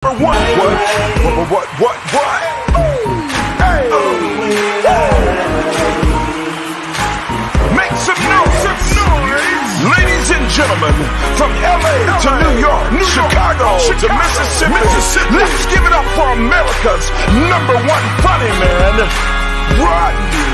What? Hey! Make some noise! Ladies and gentlemen, from LA to New York, Chicago to Mississippi, let's give it up for America's #1 funny man, Rodney.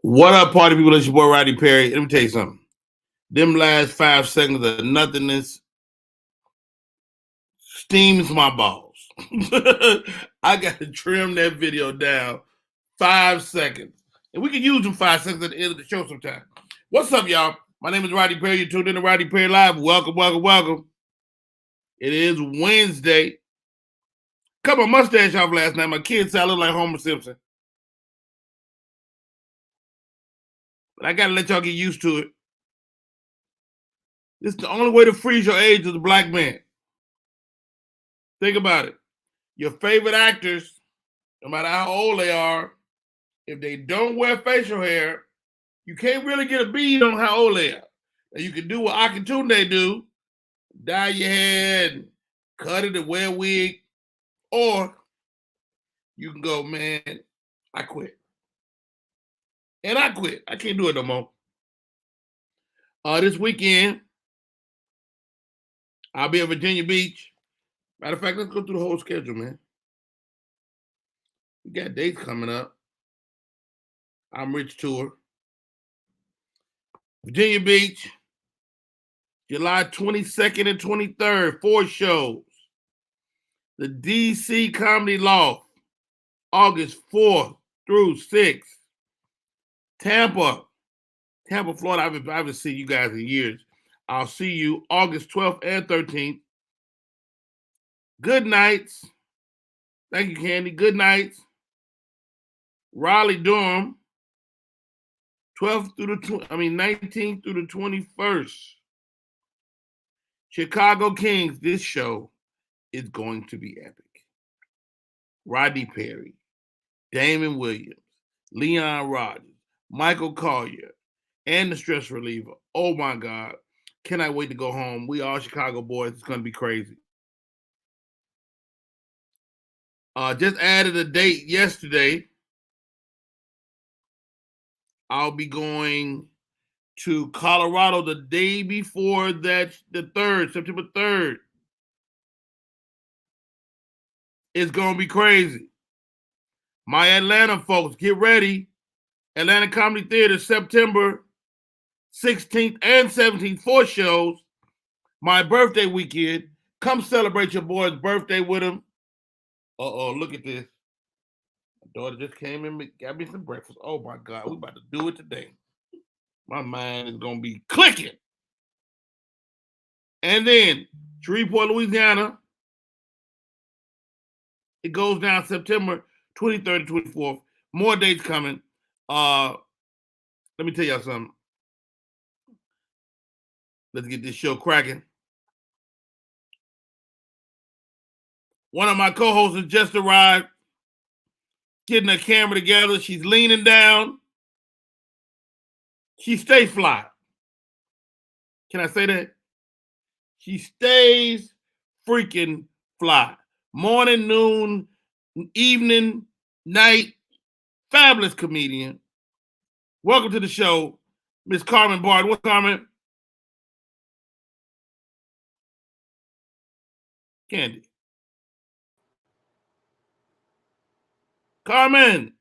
What up, party people? It's your boy Rodney Perry. Let me tell you something. Them last 5 seconds of nothingness steams my balls. I got to trim that video down 5 seconds. And we can use them 5 seconds at the end of the show sometime. What's up, y'all? My name is Rodney Perry. You're tuned in to Rodney Perry Live. Welcome. It is Wednesday. Cut my mustache off last night. My kids said I look like Homer Simpson. But I got to let y'all get used to it. This is the only way to freeze your age as a black man. Think about it. Your favorite actors, no matter how old they are, if they don't wear facial hair, you can't really get a bead on how old they are. Now you can do what Akatunde do, dye your hair and cut it and wear a wig, or you can go, man, I quit. And I quit. I can't do it no more. This weekend, I'll be at Virginia Beach. Matter of fact, let's go through the whole schedule, man. We got dates coming up. I'm Rich Tour. Virginia Beach, July 22nd and 23rd, 4 shows. The DC Comedy Loft, August 4th through 6th. Tampa, Florida. I haven't seen you guys in years. I'll see you August 12th and 13th. Good nights. Thank you, Candy. Good nights. Raleigh, Durham, 19th through the 21st. Chicago Kings. This show is going to be epic. Rodney Perry, Damon Williams, Leon Rogers, Michael Collier, and the Stress Reliever. Oh my God. Cannot wait to go home. We all Chicago boys. It's going to be crazy. Just added a date yesterday. I'll be going to Colorado the day before that, the 3rd, September 3rd. It's going to be crazy. My Atlanta folks, get ready. Atlanta Comedy Theater, September 16th and 17th, 4 shows. My birthday weekend. Come celebrate your boy's birthday with him. Look at this. My daughter just came in and got me some breakfast. Oh my God, we about to do it today. My mind is going to be clicking. And then, Shreveport, Louisiana. It goes down September 23rd and 24th. More dates coming. Let me tell y'all something. Let's get this show cracking. One of my co-hosts has just arrived, getting her camera together. She's leaning down. She stays fly. Can I say that? She stays freaking fly. Morning, noon, evening, night. Fabulous comedian. Welcome to the show, Miss Carmen Barton. What's Carmen? Candy. Carmen.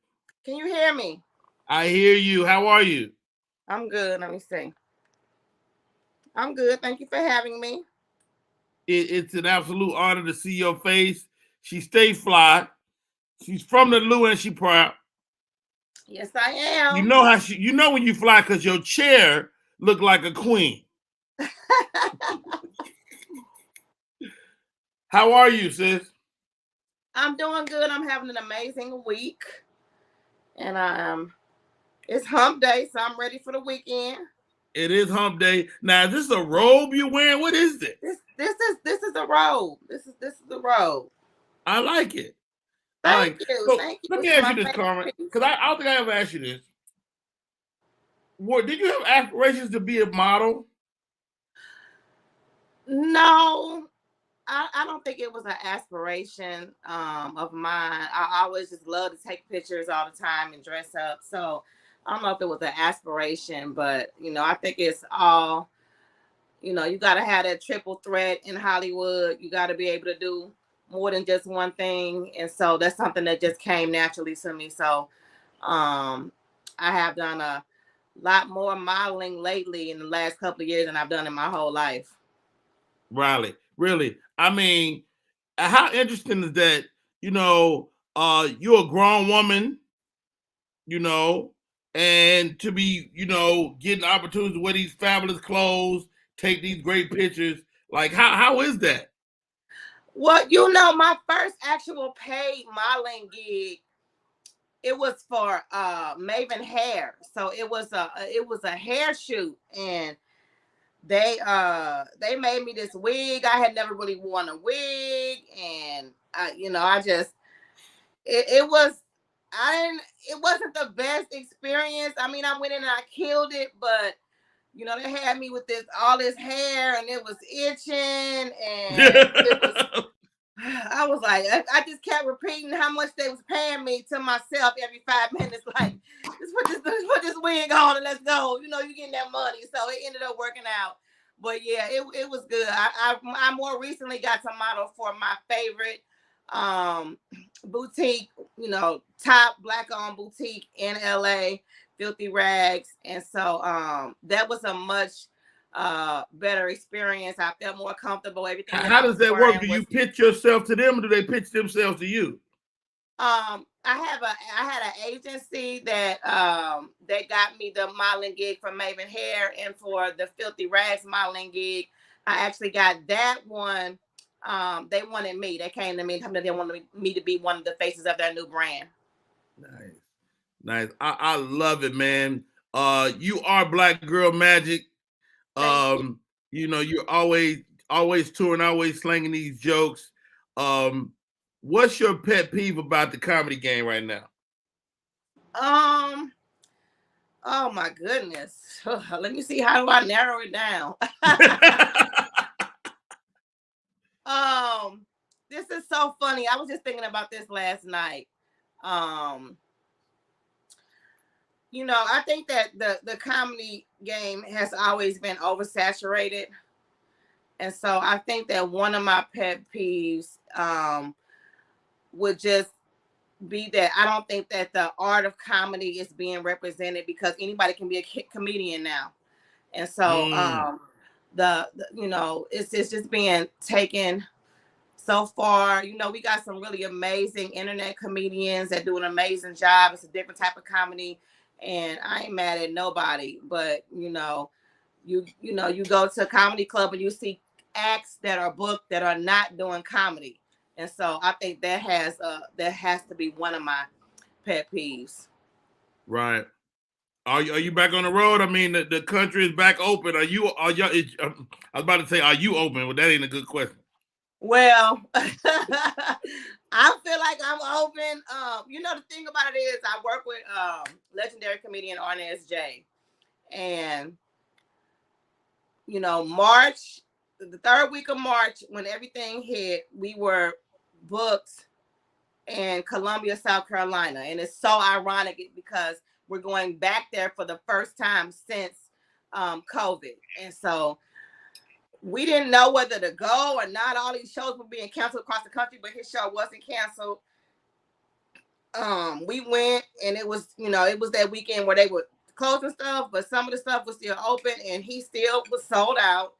Can you hear me? I hear you. How are you? I'm good. Let me see. I'm good. Thank you for having me. It's an absolute honor to see your face. She stays fly. She's from the Lou and she proud. Yes, I am. You know how you know when you fly because your chair look like a queen. How are you, sis? I'm doing good. I'm having an amazing week. And it's hump day, so I'm ready for the weekend. It is hump day. Now, is this a robe you're wearing? What is this? This is a robe. This is a robe. I like it. Thank you. So Thank you. let me This is ask my you this, favorite Carmen, piece. because I don't think I ever asked you this. Did you have aspirations to be a model? No, I don't think it was an aspiration of mine. I always just love to take pictures all the time and dress up. So I don't know if it was an aspiration, but I think it's all, you got to have that triple threat in Hollywood. You got to be able to do more than just one thing. And so that's something that just came naturally to me. So I have done a lot more modeling lately in the last couple of years than I've done in my whole life. Riley, really? I mean, how interesting is that? You're a grown woman, and to be, getting opportunities to wear these fabulous clothes, take these great pictures. Like, how is that? Well, my first actual paid modeling gig, it was for Maven Hair. So it was a hair shoot, and they made me this wig. I had never really worn a wig, and I just it was it wasn't the best experience. I mean, I went in and I killed it, but they had me with all this hair, and it was itching, and it was. I was like, I just kept repeating how much they was paying me to myself every 5 minutes. Like, just put this wig on and let's go. You getting that money. So it ended up working out. But yeah, it was good. I more recently got to model for my favorite boutique, top black-owned boutique in LA, Filthy Rags. And so that was a much better experience. I felt more comfortable. Everything. How does that work? Do you pitch yourself to them, or do they pitch themselves to you? I had an agency that they got me the modeling gig for Maven Hair, and for the Filthy Rags modeling gig, I actually got that one. They wanted me. They came to me and they wanted me to be one of the faces of their new brand. Nice. I love it, man. You are Black Girl Magic. You're always touring, always slinging these jokes. What's your pet peeve about the comedy game right now? Oh my goodness. Let me see, how do I narrow it down? This is so funny. I was just thinking about this last night. I think that the comedy game has always been oversaturated. And so I think that one of my pet peeves would just be that I don't think that the art of comedy is being represented, because anybody can be a comedian now. And so it's just being taken so far. We got some really amazing internet comedians that do an amazing job. It's a different type of comedy, and I ain't mad at nobody. But you go to a comedy club and you see acts that are booked that are not doing comedy, and so I think that has to be one of my pet peeves. Right. Are you back on the road? I mean, the country is back open. I was about to say, are you open? Well, that ain't a good question. Well, I feel like I'm open. The thing about it is I work with legendary comedian Arnez J. And, March, the third week of March, when everything hit, we were booked in Columbia, South Carolina. And it's so ironic because we're going back there for the first time since COVID. And so we didn't know whether to go or not. All these shows were being canceled across the country, but his show wasn't canceled. We went, and it was that weekend where they were closing stuff, but some of the stuff was still open, and he still was sold out.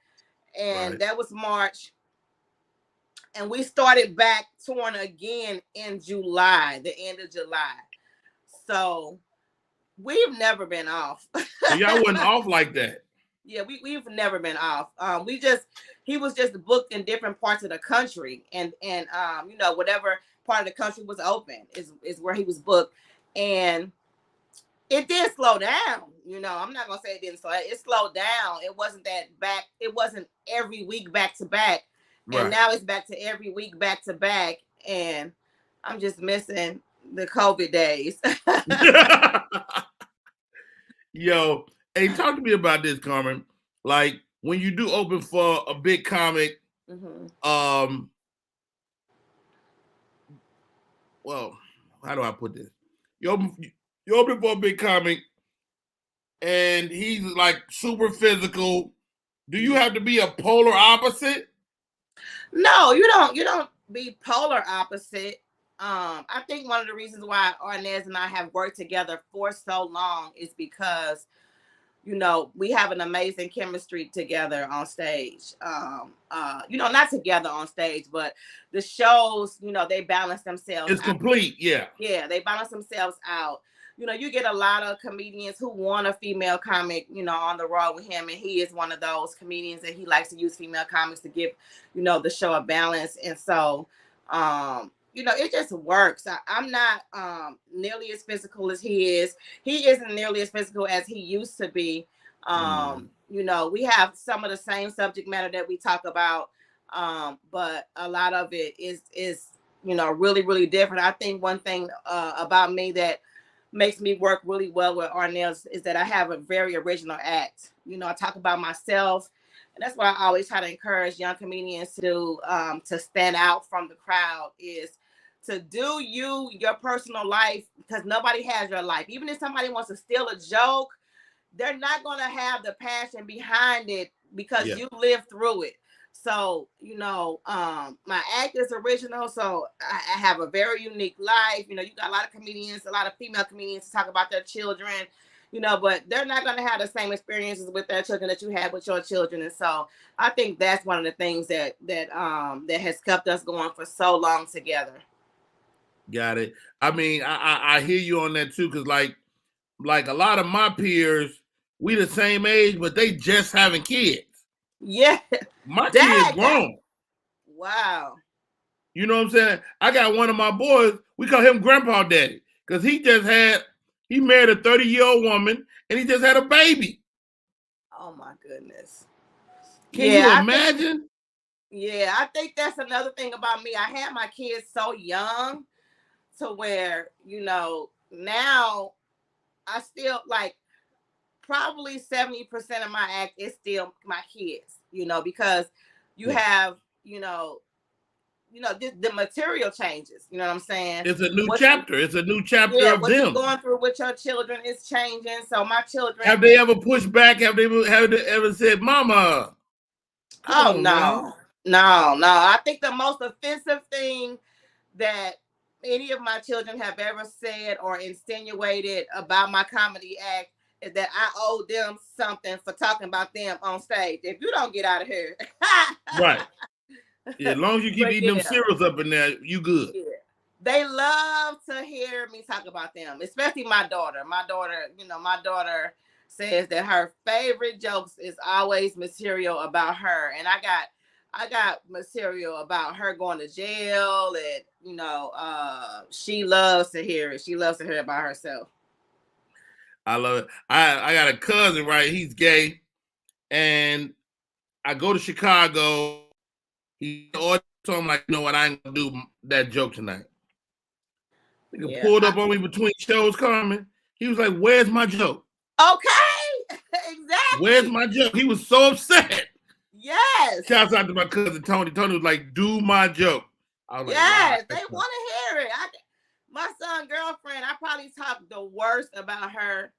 And That was March. And we started back touring again in July, the end of July. So we've never been off. So y'all wasn't off like that. Yeah, we've never been off. He was just booked in different parts of the country, and whatever part of the country was open is where he was booked. And It did slow down. I'm not gonna say it didn't slow down. It slowed down. It wasn't that back. It wasn't every week back to back, and Right. now it's back to every week back to back. And I'm just missing the COVID days. Yo, hey, talk to me about this, Carmen. Like when you do open for a big comic, Mm-hmm. well, how do I put this? You open for a big comic, and he's like super physical. Do you have to be a polar opposite? No, you don't. You don't be polar opposite. I think one of the reasons why Arnez and I have worked together for so long is because we have an amazing chemistry together on stage. Not together on stage, but the shows, they balance themselves It's out. complete, yeah. Yeah, they balance themselves out. You get a lot of comedians who want a female comic, on the road with him, and he is one of those comedians that he likes to use female comics to give, the show a balance. And so, it just works. I'm not nearly as physical as he is. He isn't nearly as physical as he used to be. We have some of the same subject matter that we talk about, but a lot of it is really, really different. I think one thing about me that makes me work really well with Arnell is that I have a very original act. I talk about myself, and that's why I always try to encourage young comedians to stand out from the crowd, is to do your personal life, because nobody has your life. Even if somebody wants to steal a joke, they're not going to have the passion behind it because you lived through it. So, my act is original. So I have a very unique life. You got a lot of comedians, a lot of female comedians to talk about their children, but they're not going to have the same experiences with their children that you had with your children. And so I think that's one of the things that has kept us going for so long together. Got it. I mean, I hear you on that too, because like a lot of my peers, we the same age, but they just having kids. Yeah. My kids grown. Wow. You know what I'm saying? I got one of my boys, we call him Grandpa Daddy, because he married a 30-year-old woman, and he just had a baby. Oh my goodness. Can you imagine? I think that's another thing about me. I had my kids so young to where, now I still probably 70% of my act is still my kids, because you have, the material changes. You know what I'm saying? It's a new chapter. It's a new chapter of what them. you're going through with your children is changing. So my children. Have they ever pushed back? Have they ever said, "Mama"? Oh no. I think the most offensive thing that any of my children have ever said or insinuated about my comedy act is that I owe them something for talking about them on stage. If you don't get out of here. Right. Yeah, as long as you keep eating them cereals up in there, you good. Yeah. They love to hear me talk about them, especially my daughter. My daughter says that her favorite jokes is always material about her. And I got material about her going to jail, and she loves to hear it. She loves to hear about herself. I love it. I got a cousin, right? He's gay, and I go to Chicago. He told him like, you know what? I ain't gonna do that joke tonight. He pulled up on me between shows, Carmen. He was like, "Where's my joke?" Okay, exactly. Where's my joke? He was so upset. Yes. Shouts out to my cousin Tony. Tony was like, "Do my joke." I was yes, like, wow, they want to hear it. My son's girlfriend, I probably talk the worst about her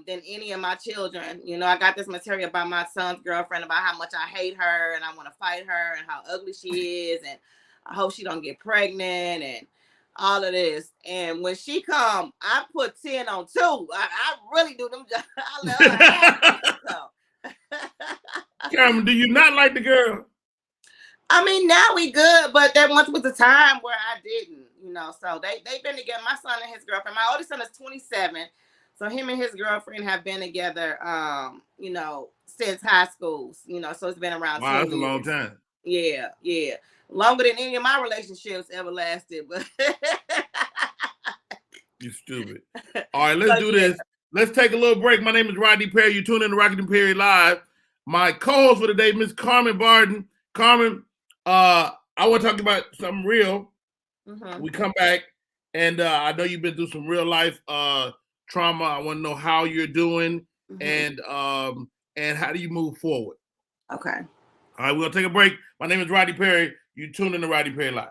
than any of my children. I got this material about my son's girlfriend about how much I hate her and I want to fight her and how ugly she is and I hope she don't get pregnant and all of this. And when she come, I put 10 on 2. I really do them. I love her. Carmen, do you not like the girl? I mean, now we good, but there once was a time where I didn't, so they've been together. My son and his girlfriend. My oldest son is 27. So him and his girlfriend have been together, since high school, so it's been around 10 that's years. A long time. Yeah. Longer than any of my relationships ever lasted, but You stupid. All right, let's So, do yeah. this. Let's take a little break. My name is Rodney Perry. You tune in to Rodney Perry Live. My co-host for today, Miss Carmen Barton. Carmen, I want to talk about something real. We come back, and I know you've been through some real life trauma. I want to know how you're doing, and how do you move forward. Okay. All right, we're gonna take a break. My name is Rodney Perry. You tune in to Rodney Perry Live.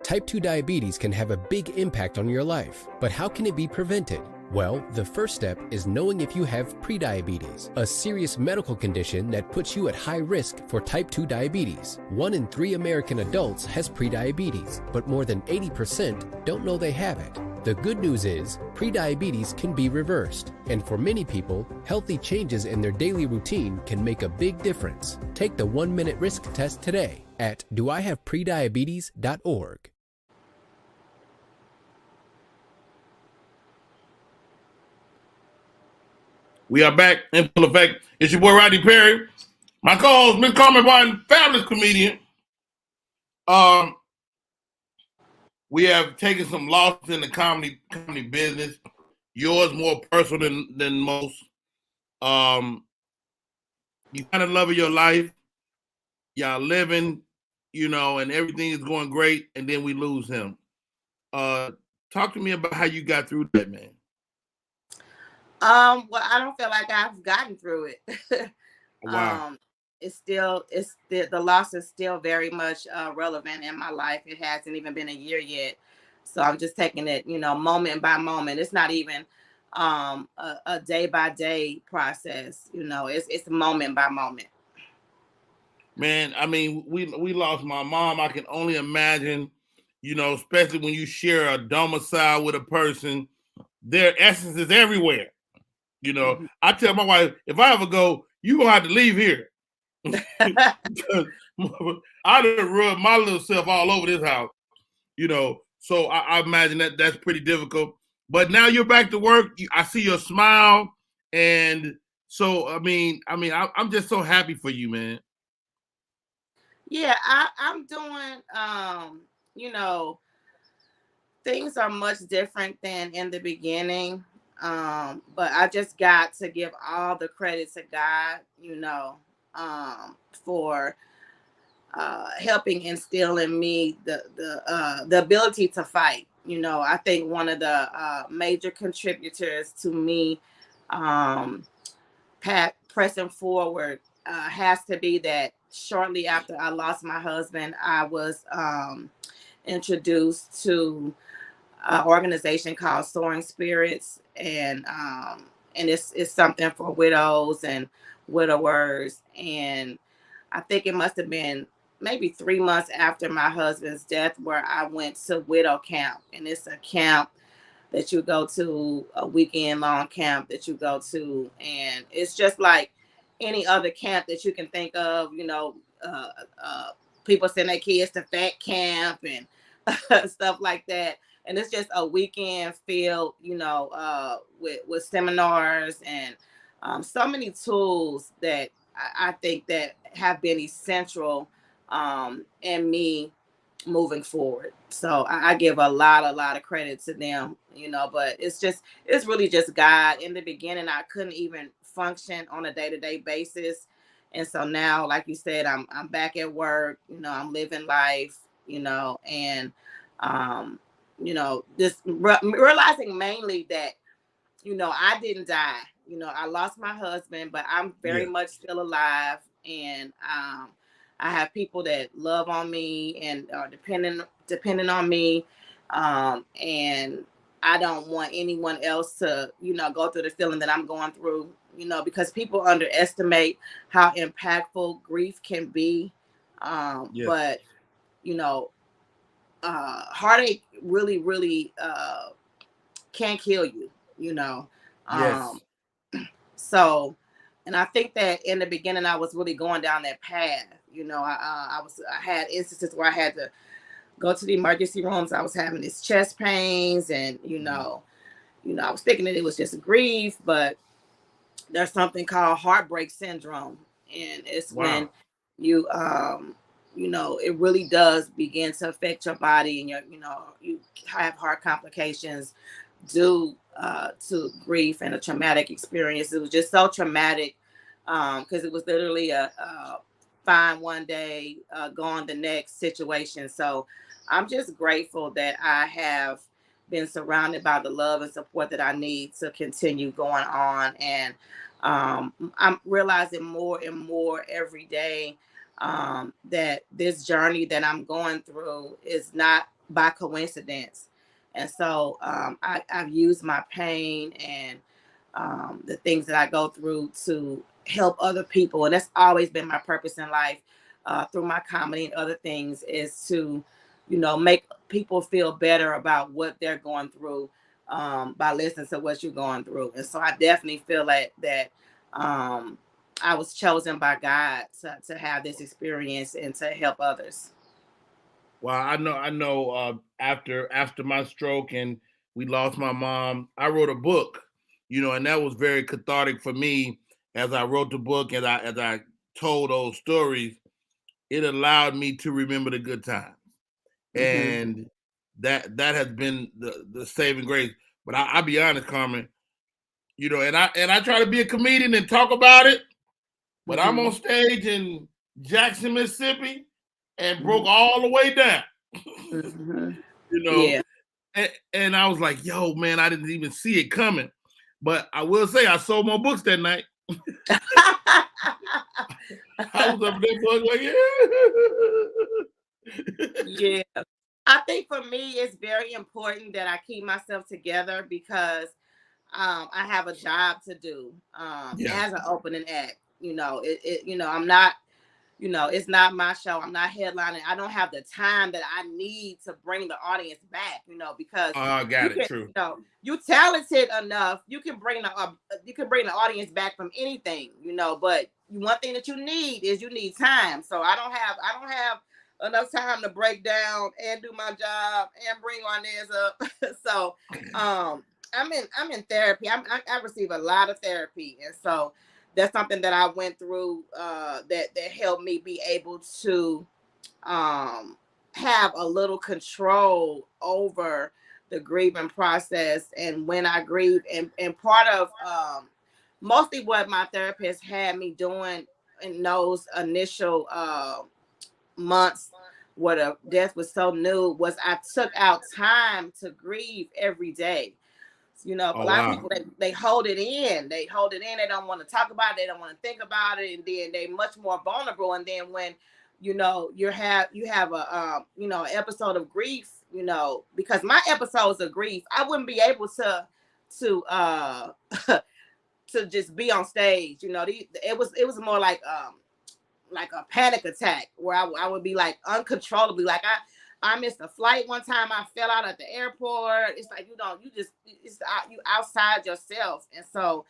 Type 2 diabetes can have a big impact on your life, but how can it be prevented? Well, the first step is knowing if you have prediabetes, a serious medical condition that puts you at high risk for type 2 diabetes. 1 in 3 American adults has prediabetes, but more than 80% don't know they have it. The good news is, prediabetes can be reversed, and for many people, healthy changes in their daily routine can make a big difference. Take the 1-minute risk test today at doihaveprediabetes.org. We are back in full effect. It's your boy Rodney Perry. My co-host, Miss Carmen Barton, fabulous comedian. We have taken some losses in the comedy business. Yours more personal than most. You kind of love your life. Y'all living, and everything is going great, and then we lose him. Talk to me about how you got through that, man. Well, I don't feel like I've gotten through it. Wow. The loss is still very much relevant in my life. It hasn't even been a year yet. So I'm just taking it, moment by moment. It's not even a day by day process. It's moment by moment. Man, I mean, we lost my mom. I can only imagine, especially when you share a domicile with a person, their essence is everywhere. I tell my wife, if I ever go, you gonna have to leave here. Because I done rub my little self all over this house. So I imagine that's pretty difficult. But now you're back to work. I see your smile, and so I'm just so happy for you, man. Yeah, I'm doing. Things are much different than in the beginning. But I just got to give all the credit to God, for helping instill in me the ability to fight. I think one of the major contributors to me pressing forward has to be that shortly after I lost my husband, I was introduced to an organization called Soaring Spirits, and it's something for widows and widowers. And I think it must have been maybe 3 months after my husband's death where I went to widow camp, and it's a camp that you go to, a weekend long camp that you go to, and it's just like any other camp that you can think of. People send their kids to fat camp and stuff like that, and it's just a weekend filled, with seminars and so many tools that I think that have been essential in me moving forward. So I give a lot of credit to them, but it's really just God. In the beginning, I couldn't even function on a day-to-day basis. And so now, like you said, I'm back at work, I'm living life, and just realizing mainly that, I didn't die. I lost my husband, but I'm very much still alive. And I have people that love on me and are depending on me. And I don't want anyone else to, go through the feeling that I'm going through, because people underestimate how impactful grief can be. But, heartache really, really can kill you, Yes. So And I think that in the beginning, I was really going down that path. I had instances where I had to go to the emergency rooms. I was having these chest pains, and I was thinking that it was just grief, but there's something called heartbreak syndrome, and it's when you it really does begin to affect your body, and you have heart complications due to grief and a traumatic experience. It was just so traumatic because it was literally a fine one day, gone the next situation. So I'm just grateful that I have been surrounded by the love and support that I need to continue going on. And I'm realizing more and more every day that this journey that I'm going through is not by coincidence. And so I've used my pain and the things that I go through to help other people. And that's always been my purpose in life, through my comedy and other things, is to, make people feel better about what they're going through by listening to what you're going through. And so I definitely feel like that I was chosen by God to have this experience and to help others. Well, I know. After my stroke and we lost my mom, I wrote a book, and that was very cathartic for me. As I wrote the book, as I told those stories, it allowed me to remember the good times, and that has been the saving grace. But I'll be honest, Carmen, and I try to be a comedian and talk about it, but I'm on stage in Jackson, Mississippi, and broke all the way down. Yeah. And I was like, yo, man, I didn't even see it coming. But I will say I sold more books that night. I was up there like, yeah. I think for me, it's very important that I keep myself together because I have a job to do as an opening act. I'm not, it's not my show. I'm not headlining. I don't have the time that I need to bring the audience back, because true. You're talented enough. You can bring the audience back from anything, but one thing that you need is time. So I don't have enough time to break down and do my job and bring audience up. So I'm in therapy. I receive a lot of therapy, and so that's something that I went through that helped me be able to have a little control over the grieving process and when I grieve. And part of mostly what my therapist had me doing in those initial months where the death was so new was I took out time to grieve every day. A lot of people, they hold it in. They don't want to talk about it. They don't want to think about it. And then they much more vulnerable. And then when, you have a, an episode of grief, because my episodes of grief, I wouldn't be able to to just be on stage. It was more like a panic attack where I would be like uncontrollably, like I missed a flight one time. I fell out at the airport. It's like, you outside yourself. And so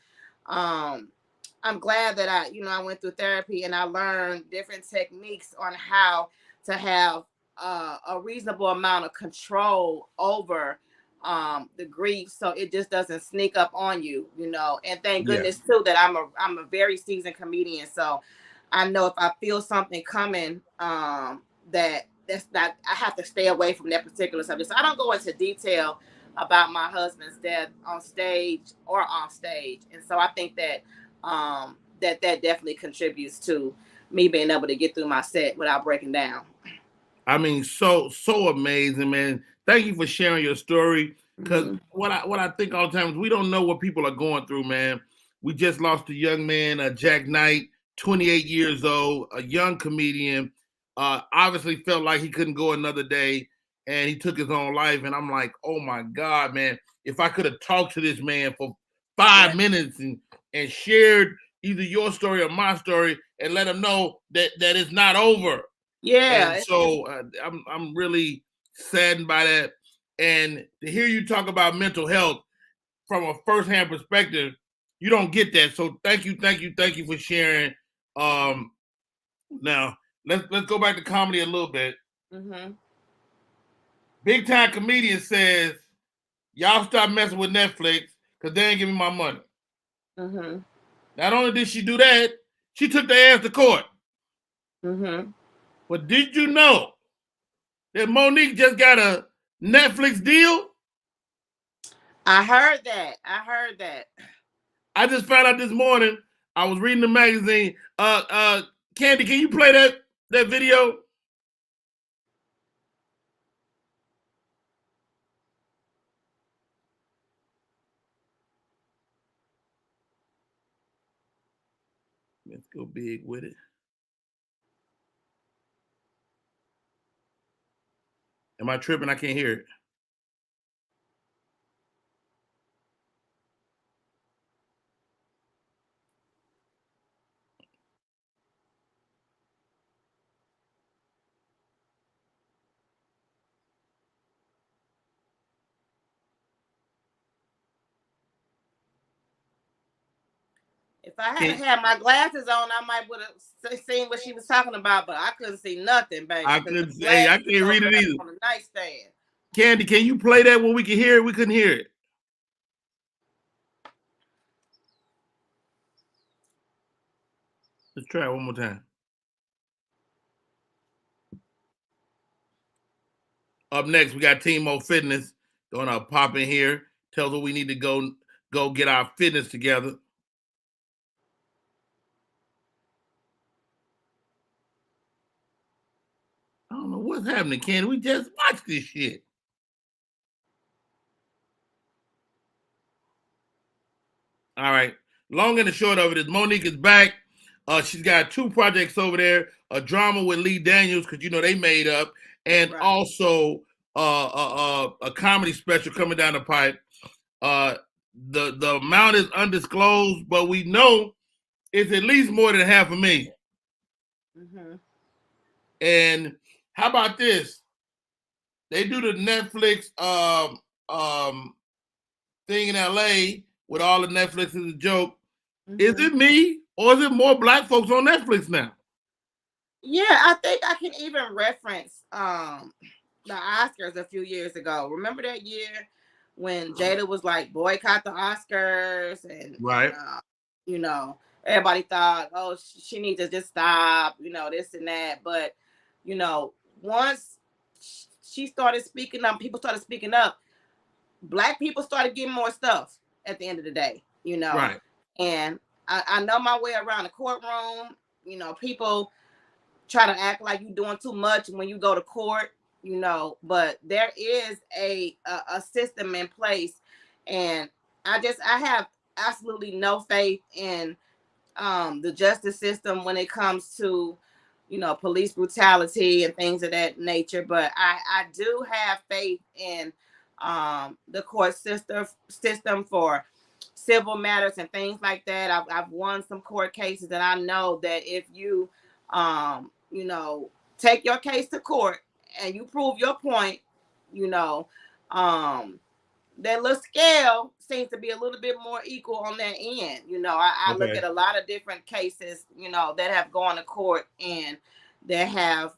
I'm glad that I went through therapy and I learned different techniques on how to have a reasonable amount of control over the grief, so it just doesn't sneak up on you, and thank goodness too that I'm a very seasoned comedian. So I know if I feel something coming, that's not, I have to stay away from that particular subject. So I don't go into detail about my husband's death on stage or off stage. And so I think that that definitely contributes to me being able to get through my set without breaking down. I mean, so amazing, man. Thank you for sharing your story. Because what I think all the time is we don't know what people are going through, man. We just lost a young man, Jack Knight, 28 years old, a young comedian. Obviously felt like he couldn't go another day, and he took his own life. And I'm like, oh my God, man, if I could have talked to this man for 5 minutes and shared either your story or my story and let him know that it's not over. Yeah. And so I'm really saddened by that. And to hear you talk about mental health from a firsthand perspective, You don't get that. So thank you for sharing. Now let's go back to comedy a little bit. Mm-hmm. Big time comedian says, y'all stop messing with Netflix because they ain't giving me my money. Mm-hmm. Not only did she do that, she took their ass to court. Mm-hmm. But did you know that Monique just got a Netflix deal? I heard that. I just found out this morning. I was reading the magazine. Candy, can you play that video? Let's go big with it. Am I tripping? I can't hear it. If I had my glasses on, I might would have seen what she was talking about, but I couldn't see nothing, baby. I couldn't say. I can't read it either. On the nightstand. Candy, can you play that when we can hear it? We couldn't hear it. Let's try it one more time. Up next, we got Timo Fitness gonna pop in here. Tells us we need to go get our fitness together. I don't know what's happening, Candy. We just watched this shit. All right. Long and the short of it is Monique is back. She's got 2 projects over there: a drama with Lee Daniels, because you know they made up, and also a comedy special coming down the pipe. The amount is undisclosed, but we know it's at least more than $500,000. Mm-hmm. And how about this? They do the Netflix thing in LA with all the Netflix is a joke. Mm-hmm. Is it me or is it more black folks on Netflix now? Yeah, I think I can even reference the Oscars a few years ago. Remember that year when Jada was like boycott the Oscars and right. You know, everybody thought, oh, she needs to just stop, you know, this and that. But, you know, once she started speaking up, people started speaking up, black people started getting more stuff at the end of the day, you know. Right. And I know my way around the courtroom. You know, people try to act like you're doing too much when you go to court, you know, but there is a system in place. And I have absolutely no faith in the justice system when it comes to, you know, police brutality and things of that nature. But I do have faith in the court system for civil matters and things like that. I've won some court cases, and I know that if you, you know, take your case to court and you prove your point, you know, that little scale seems to be a little bit more equal on that end. You know, I look at a lot of different cases, you know, that have gone to court and that have,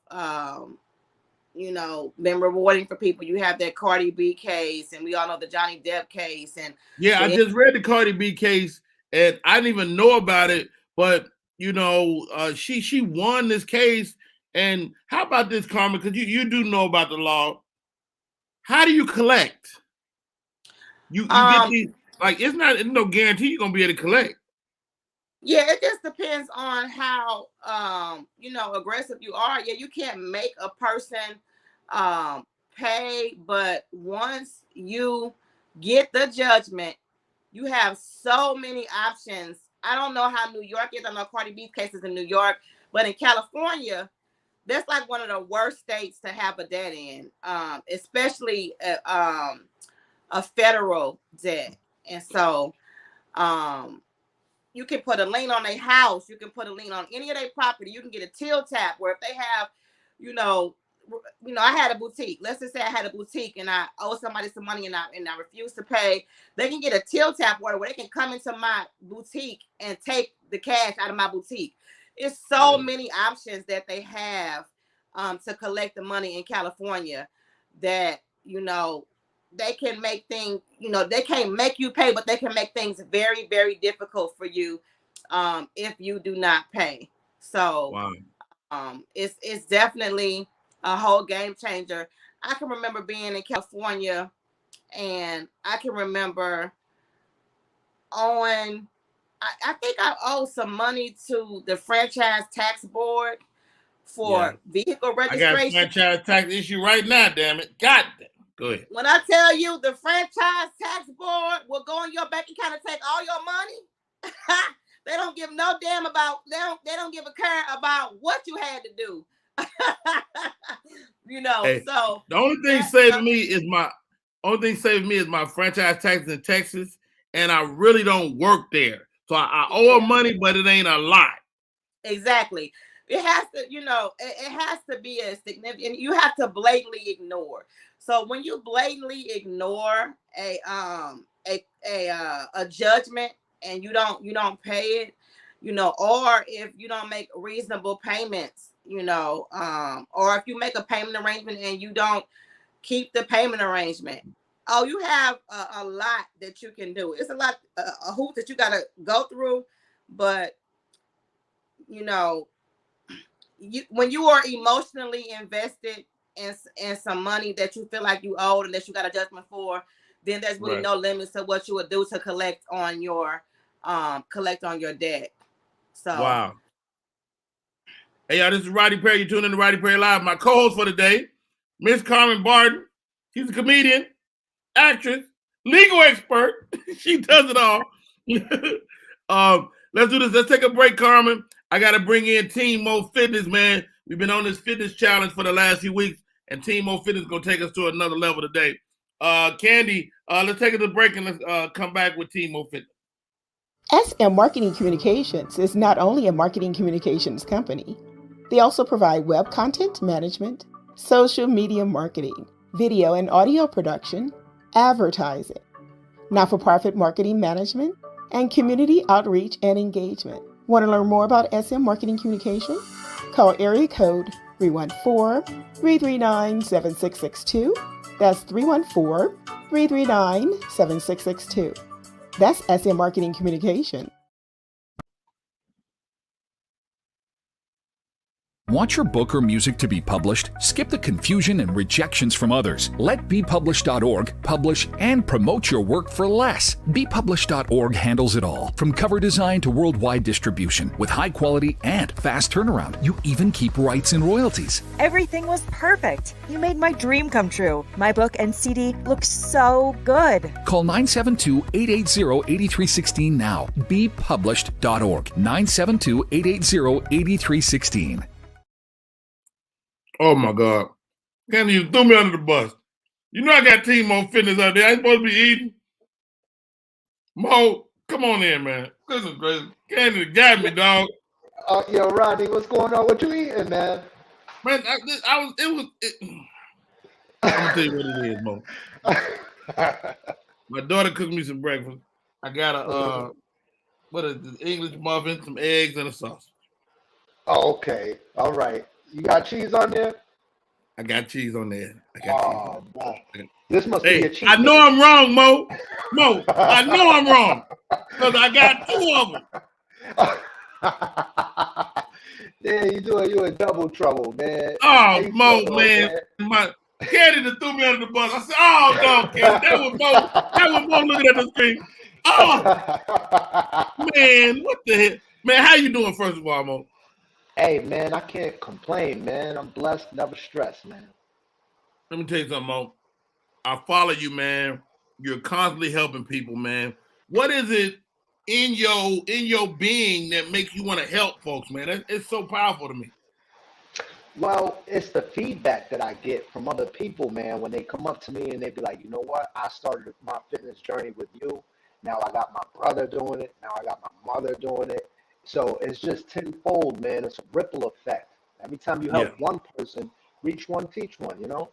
you know, been rewarding for people. You have that Cardi B case, and we all know the Johnny Depp case. And yeah, I just read the Cardi B case, and I didn't even know about it. But you know, she won this case. And how about this, Carmen? Because you do know about the law. How do you collect? You get these, like, it's no guarantee you're gonna be able to collect. Yeah, it just depends on how you know, aggressive you are. Yeah, you can't make a person pay, but once you get the judgment, you have so many options. I don't know how New York is. I know Cardi B cases in New York, but in California, that's like one of the worst states to have a debt in, especially a federal debt. And so you can put a lien on their house. You can put a lien on any of their property. You can get a till tap where if they have, you know, I had a boutique. Let's just say I had a boutique and I owe somebody some money and I refuse to pay. They can get a till tap order where they can come into my boutique and take the cash out of my boutique. It's so many options that they have to collect the money in California that, they can make things, they can't make you pay, but they can make things very, very difficult for you if you do not pay. So it's definitely a whole game changer. I can remember being in California and I can remember I think I owe some money to the franchise tax board for vehicle registration. I got franchise tax issue right now, damn it. God damn. Go ahead. When I tell you the franchise tax board will go in your bank account and take all your money, they don't give no damn about, they don't give a care about what you had to do. Hey, So the only thing saving me is my franchise taxes in Texas, and I really don't work there. So I owe them money, but it ain't a lot. Exactly. It has to, it has to be a significant, you have to blatantly ignore. So when you blatantly ignore a judgment and you don't pay it, or if you don't make reasonable payments, or if you make a payment arrangement and you don't keep the payment arrangement, you have a lot that you can do. It's a lot, a hoop that you got to go through, but when you are emotionally invested in some money that you feel like you owed and that you got a judgment for, then there's really no limits to what you would do to collect on your debt. So wow. Hey, y'all, this is Rodney Perry. You're tuning in to Rodney Perry Live. My co-host for today, Miss Carmen Barton. She's a comedian, actress, legal expert. She does it all. Let's do this. Let's take a break, Carmen. I got to bring in Team Mo Fitness, man. We've been on this fitness challenge for the last few weeks, and Team Mo Fitness is going to take us to another level today. Candy, let's take a break and let's come back with Team Mo Fitness. SM Marketing Communications is not only a marketing communications company. They also provide web content management, social media marketing, video and audio production, advertising, not-for-profit marketing management, and community outreach and engagement. Want to learn more about SM Marketing Communications? Call area code 314-339-7662. That's 314-339-7662. That's SM Marketing Communication. Want your book or music to be published? Skip the confusion and rejections from others. Let BePublished.org publish and promote your work for less. BePublished.org handles it all, from cover design to worldwide distribution, with high quality and fast turnaround. You even keep rights and royalties. Everything was perfect. You made my dream come true. My book and CD look so good. Call 972-880-8316 now. BePublished.org. 972-880-8316. Oh my God. Candy, you threw me under the bus. You know I got Team Mo Fitness out there. I ain't supposed to be eating. Mo, come on in, man. This is crazy. Candy got me, dog. Yo, Rodney, what's going on? What you eating, man? Man, I'm gonna tell you what it is, Mo. My daughter cooked me some breakfast. I got a what is this, English muffin, some eggs, and a sausage. Oh, okay. All right. You got cheese on there? I got cheese on there. Boy. This must be a cheese. I know I'm wrong, Mo. Mo, I know I'm wrong. Because I got two of them. Yeah, you in double trouble, man. Oh, Mo, man. My Candy that threw me under the bus. I said, oh, no, Candy. That was Mo looking at the screen. Oh, man, what the heck? Man, how you doing, first of all, Mo? Hey, man, I can't complain, man. I'm blessed, never stressed, man. Let me tell you something, Mo. I follow you, man. You're constantly helping people, man. What is it in your being that makes you want to help folks, man? It's so powerful to me. Well, it's the feedback that I get from other people, man, when they come up to me and they be like, you know what? I started my fitness journey with you. Now I got my brother doing it. Now I got my mother doing it. So it's just tenfold, man. It's a ripple effect. Every time you help one person, reach one, teach one, you know?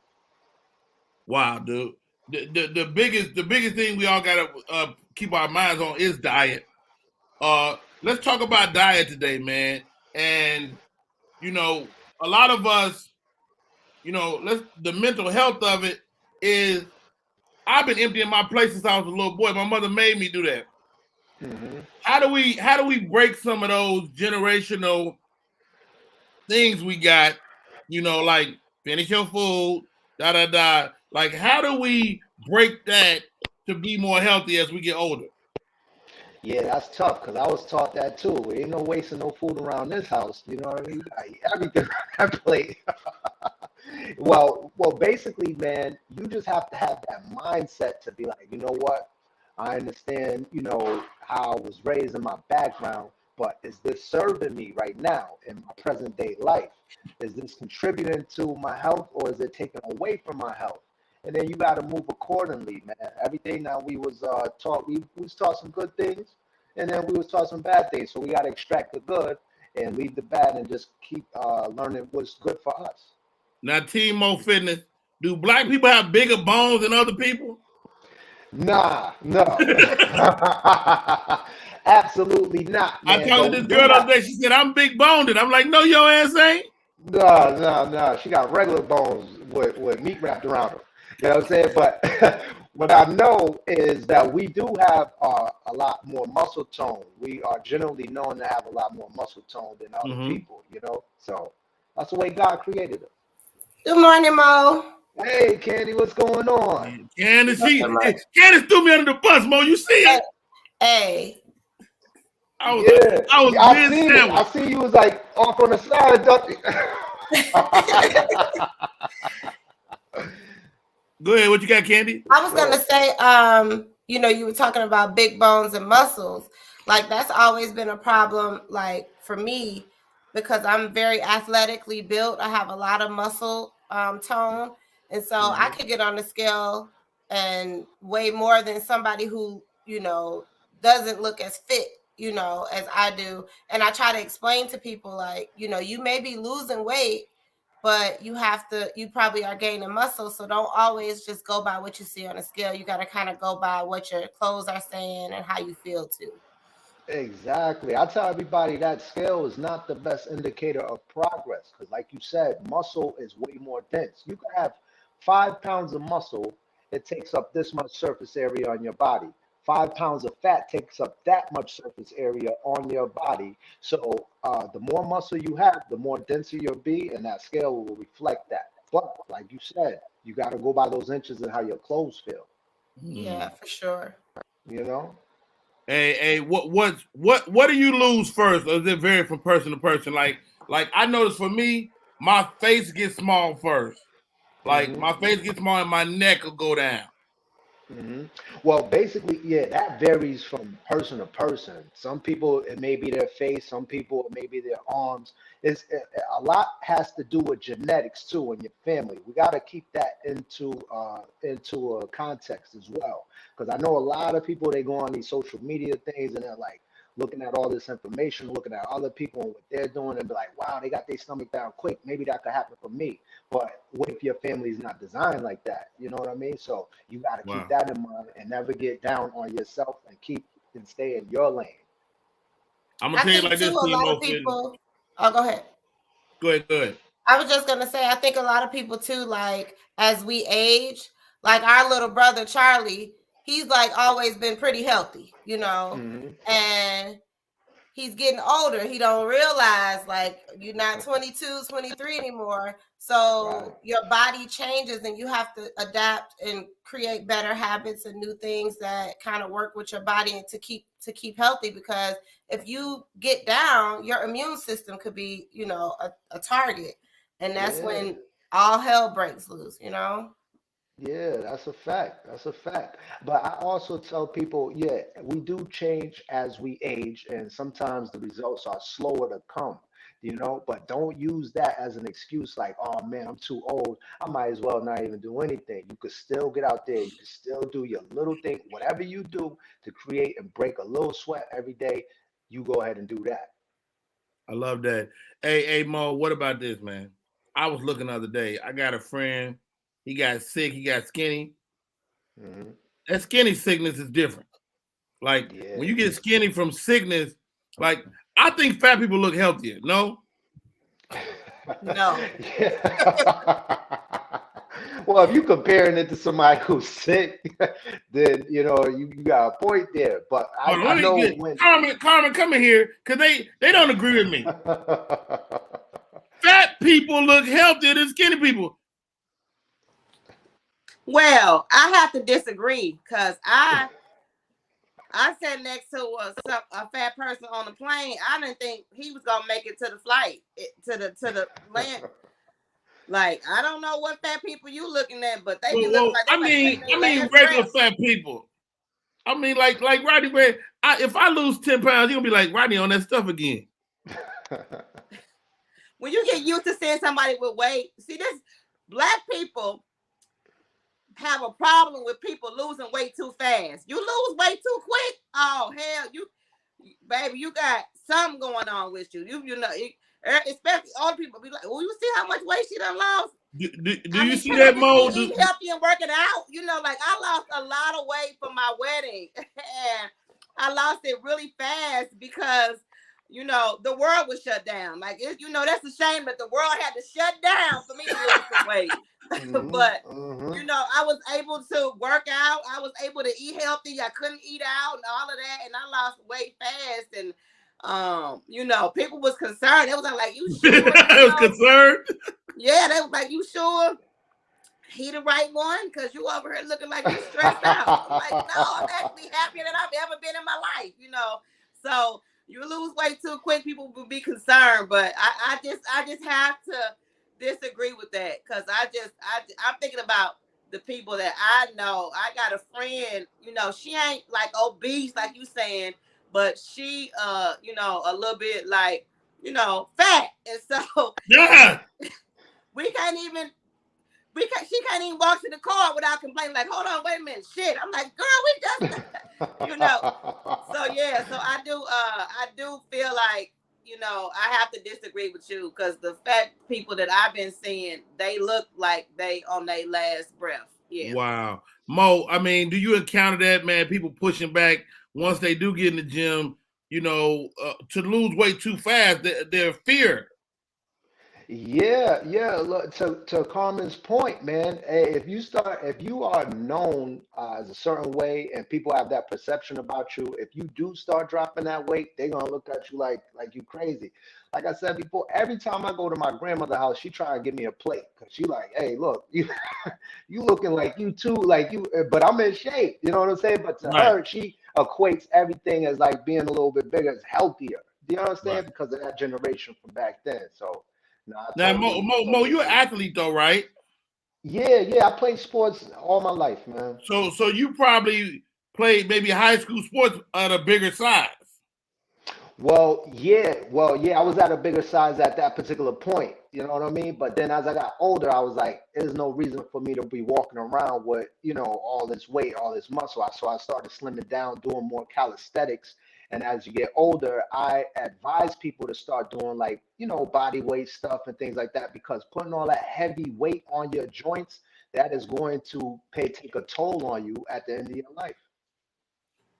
Wow, dude. The biggest thing we all gotta keep our minds on is diet. Let's talk about diet today, man. And you know, a lot of us, you know, the mental health of it is. I've been emptying my plate since I was a little boy. My mother made me do that. Mm-hmm. How do we break some of those generational things we got? You know, like finish your food, da da da. Like, how do we break that to be more healthy as we get older? Yeah, that's tough because I was taught that too. Ain't no wasting no food around this house. You know what I mean? I eat everything on that plate. Well, basically, man, you just have to have that mindset to be like, you know what? I understand, you know, how I was raised in my background, but is this serving me right now in my present day life? Is this contributing to my health or is it taking away from my health? And then you got to move accordingly, man. Everything that we was taught, we was taught some good things, and then we was taught some bad things. So we got to extract the good and leave the bad, and just keep learning what's good for us. Now, Timo Fitness, do black people have bigger bones than other people? Nah, no, absolutely not, I man. talked to But we this do girl the have other day. She said, I'm big boned. I'm like, no, your ass ain't. no. She got regular bones with meat wrapped around them. You know what I'm saying? But what I know is that we do have a lot more muscle tone. We are generally known to have a lot more muscle tone than other people. You know, so that's the way God created us. Good morning, Mo. Hey, Candy, what's going on? Candace, Nothing much. Candace threw me under the bus, Mo. You see it? Hey, I was Yeah, I mid seen it. I sandwich. see you was like off on the side, Ducky. Go ahead. What you got, Candy? I was gonna say, you know, you were talking about big bones and muscles. Like that's always been a problem, like for me, because I'm very athletically built. I have a lot of muscle tone, and so I could get on the scale and weigh more than somebody who, you know, doesn't look as fit, you know, as I do. And I try to explain to people, like, you know, you may be losing weight, but you probably are gaining muscle. So don't always just go by what you see on the scale. You got to kind of go by what your clothes are saying and how you feel too. Exactly. I tell everybody that scale is not the best indicator of progress because, like you said, muscle is way more dense. You can have 5 pounds of muscle, it takes up this much surface area on your body. 5 pounds of fat takes up that much surface area on your body. So, the more muscle you have, the more denser you'll be, and that scale will reflect that. But, like you said, you got to go by those inches and how your clothes feel, Yeah, for sure. you know? Hey, what do you lose first, or is it vary from person to person? Like I noticed for me, my face gets small first. Like hmm my face gets small and my neck will go down. hmm Well, basically, yeah, that varies from person to person. Some people, it may be their face. Some people, it may be their arms. A lot has to do with genetics too in your family. We got to keep that into a context as well, because I know a lot of people they go on these social media things and they're like looking at all this information, looking at other people and what they're doing, and be like, wow, they got their stomach down quick. Maybe that could happen for me. But what if your family's not designed like that? You know what I mean? So you got to keep Wow. that in mind and never get down on yourself and stay in your lane. I'm gonna I tell you think like too, this, a lot of Timo. people. Oh, go ahead. Go ahead. I was just gonna say, I think a lot of people too, like as we age, like our little brother Charlie, he's like always been pretty healthy, you know, hmm and he's getting older. He don't realize like you're not 22, 23 anymore. Right. So your body changes and you have to adapt and create better habits and new things that kind of work with your body and to keep healthy, because if you get down, your immune system could be, you know, a target. And that's Yeah. when all hell breaks loose, you know? Yeah, that's a fact. That's a fact. But I also tell people, yeah, we do change as we age, and sometimes the results are slower to come, you know. But don't use that as an excuse like, oh man, I'm too old. I might as well not even do anything. You could still get out there. You could still do your little thing. Whatever you do to create and break a little sweat every day, you go ahead and do that. I love that. Hey, Mo, what about this, man? I was looking the other day. I got a friend. He got sick. He got skinny. Mm-hmm. That skinny sickness is different. Like when you get skinny from sickness, like I think fat people look healthier. No. No. Well, if you comparing it to somebody who's sick, then you got a point there. But I know when Carmen, come in here because they don't agree with me. Fat people look healthier than skinny people. Well, I have to disagree because I sat next to a fat person on the plane. I didn't think he was gonna make it to the flight, to the land. Like, I don't know what fat people you looking at, but they be looking like I mean regular fat people. I mean like Rodney, man. If I lose 10 pounds, you're gonna be like Rodney on that stuff again. When you get used to seeing somebody with weight, see this black people have a problem with people losing weight too fast. You lose weight too quick, oh hell, baby, you got something going on with you. You know, especially all the people be like, "Oh, you see how much weight she done lost?" Do you see that, Mo? Eating healthy and working out. You know, like I lost a lot of weight for my wedding, and I lost it really fast because the world was shut down. Like that's a shame that the world had to shut down for me to lose some weight. But I was able to work out. I was able to eat healthy. I couldn't eat out and all of that, and I lost weight fast. And people was concerned. They was like, "You sure?" I was concerned. Yeah, they was like, "You sure he the right one? Because you over here looking like you stressed out." I'm like, "No, I'm actually happier than I've ever been in my life." So you lose weight too quick, people will be concerned. But I just have to disagree with that because I'm thinking about the people that I know. I got a friend, she ain't like obese like you saying, but she a little bit like fat, and so yeah. She can't even walk to the car without complaining. Like, hold on, wait a minute, shit. I'm like, girl, we just, So yeah, so I do feel like, I have to disagree with you because the fat people that I've been seeing, they look like they on their last breath. Yeah. Wow, Mo. I mean, do you encounter that, man? People pushing back once they do get in the gym, to lose weight too fast. Their fear. Yeah. Look, to Carmen's point, man. If you are known as a certain way, and people have that perception about you, if you do start dropping that weight, they're gonna look at you like you crazy. Like I said before, every time I go to my grandmother's house, she try to give me a plate because she like, hey, look, you looking like you too, like you, but I'm in shape. You know what I'm saying? But to her, she equates everything as like being a little bit bigger, as healthier. Do you understand? Right. Because of that generation from back then. So. Now, Mo, you're an athlete though, right? Yeah. I played sports all my life, man. So you probably played maybe high school sports at a bigger size. Well, yeah. I was at a bigger size at that particular point. You know what I mean? But then as I got older, I was like, there's no reason for me to be walking around with, all this weight, all this muscle. So I started slimming down, doing more calisthenics. And as you get older, I advise people to start doing like, body weight stuff and things like that, because putting all that heavy weight on your joints, that is going to take a toll on you at the end of your life.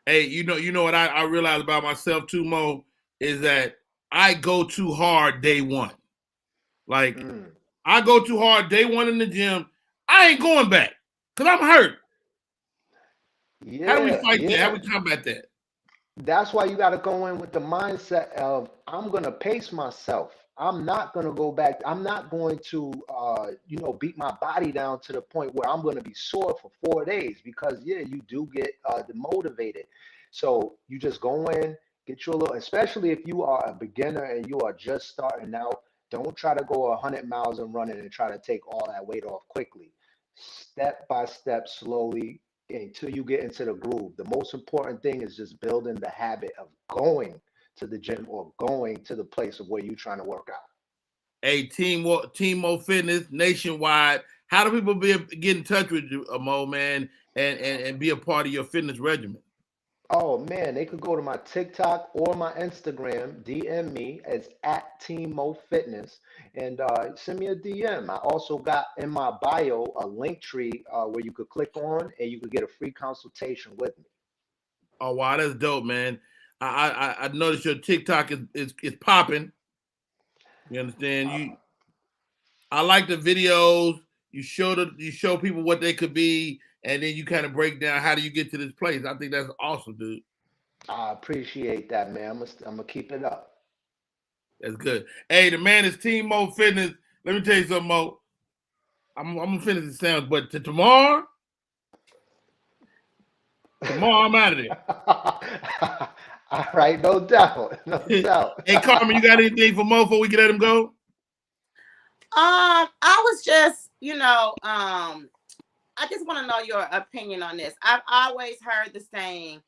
Hey, you know what I realize about myself too, Mo, is that I go too hard day one. Like I go too hard day one in the gym. I ain't going back because I'm hurt. Yeah. How do we fight that? How do we combat that? That's why you got to go in with the mindset of, I'm going to pace myself. I'm not going to go back. I'm not going to, beat my body down to the point where I'm going to be sore for 4 days because, you do get demotivated. So you just go in, get you a little, especially if you are a beginner and you are just starting out, don't try to go 100 miles and running and try to take all that weight off quickly. Step by step, slowly, until you get into the groove. The most important thing is just building the habit of going to the gym or going to the place of where you're trying to work out. Hey, Team Mo Fitness nationwide. How do people get in touch with you, Mo, man, and be a part of your fitness regimen? Oh man, they could go to my TikTok or my Instagram, DM me. It's at Team Mo Fitness, and send me a DM. I also got in my bio a link tree where you could click on and you could get a free consultation with me. Oh wow, that's dope, man. I noticed your TikTok is popping. You understand? I like the videos. You show people what they could be, and then you kind of break down how do you get to this place. I think that's awesome, dude. I appreciate that, man. I'm gonna keep it up. That's good. Hey, the man is Team Mo Fitness. Let me tell you something, Mo. I'm gonna finish the sounds, but tomorrow I'm out of there. All right, no doubt, no doubt. Hey, Carmen, you got anything for Mo before we can let him go? I was just, I just want to know your opinion on this. I've always heard the saying,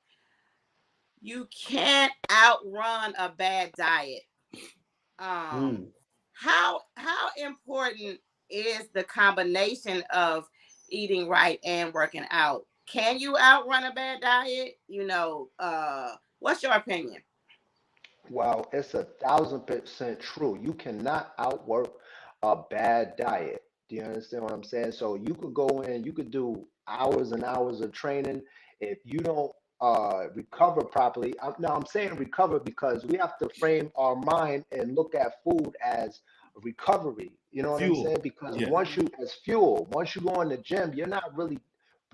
you can't outrun a bad diet. How important is the combination of eating right and working out? Can you outrun a bad diet? What's your opinion? Well, it's 1,000% true. You cannot outwork a bad diet. Do you understand what I'm saying? So you could go in, you could do hours and hours of training. If you don't recover properly, now I'm saying recover because we have to frame our mind and look at food as recovery. You know what I'm saying? Because once you go in the gym, you're not really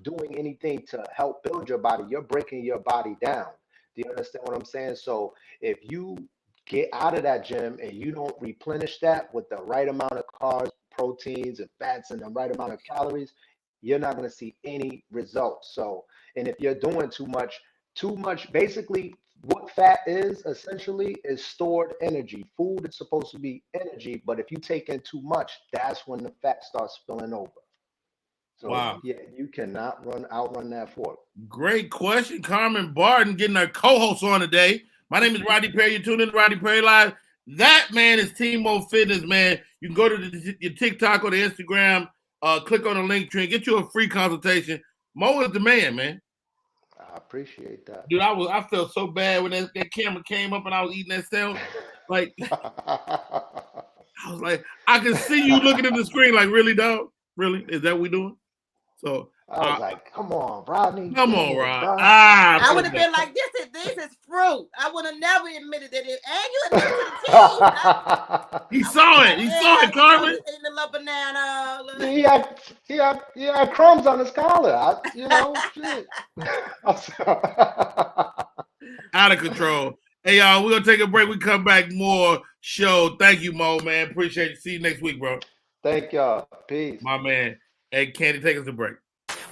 doing anything to help build your body. You're breaking your body down. Do you understand what I'm saying? So if you get out of that gym and you don't replenish that with the right amount of carbs, proteins, and fats and the right amount of calories, you're not going to see any results. So, and if you're doing too much, basically what fat is essentially is stored energy. Food is supposed to be energy, but if you take in too much, that's when the fat starts spilling over. So wow. Yeah, you cannot outrun that fork. Great question. Carmen Barton getting our co-host on today. My name is Rodney Perry. You tune in to Rodney Perry Live. That man is Team Mo Fitness, man. You can go to your TikTok or the Instagram, click on the link tree and get you a free consultation. Mo is the man. I appreciate that. Dude, I felt so bad when that camera came up and I was eating that sandwich. Like, I was like, I can see you looking at the screen like, really, dog? Really? Is that what we doing? So I was like, come on, Rodney. Come on, Rod. Bro. I would have been like, this is fruit. I would have never admitted that it. And you admitted to the team. He saw it, Carmen. Eating a little banana. He had crumbs on his collar. Shit. Out of control. Hey, y'all, we're going to take a break. We come back more show. Thank you, Mo, man. Appreciate you. See you next week, bro. Thank y'all. Peace. My man. Hey, Candy, take us to break.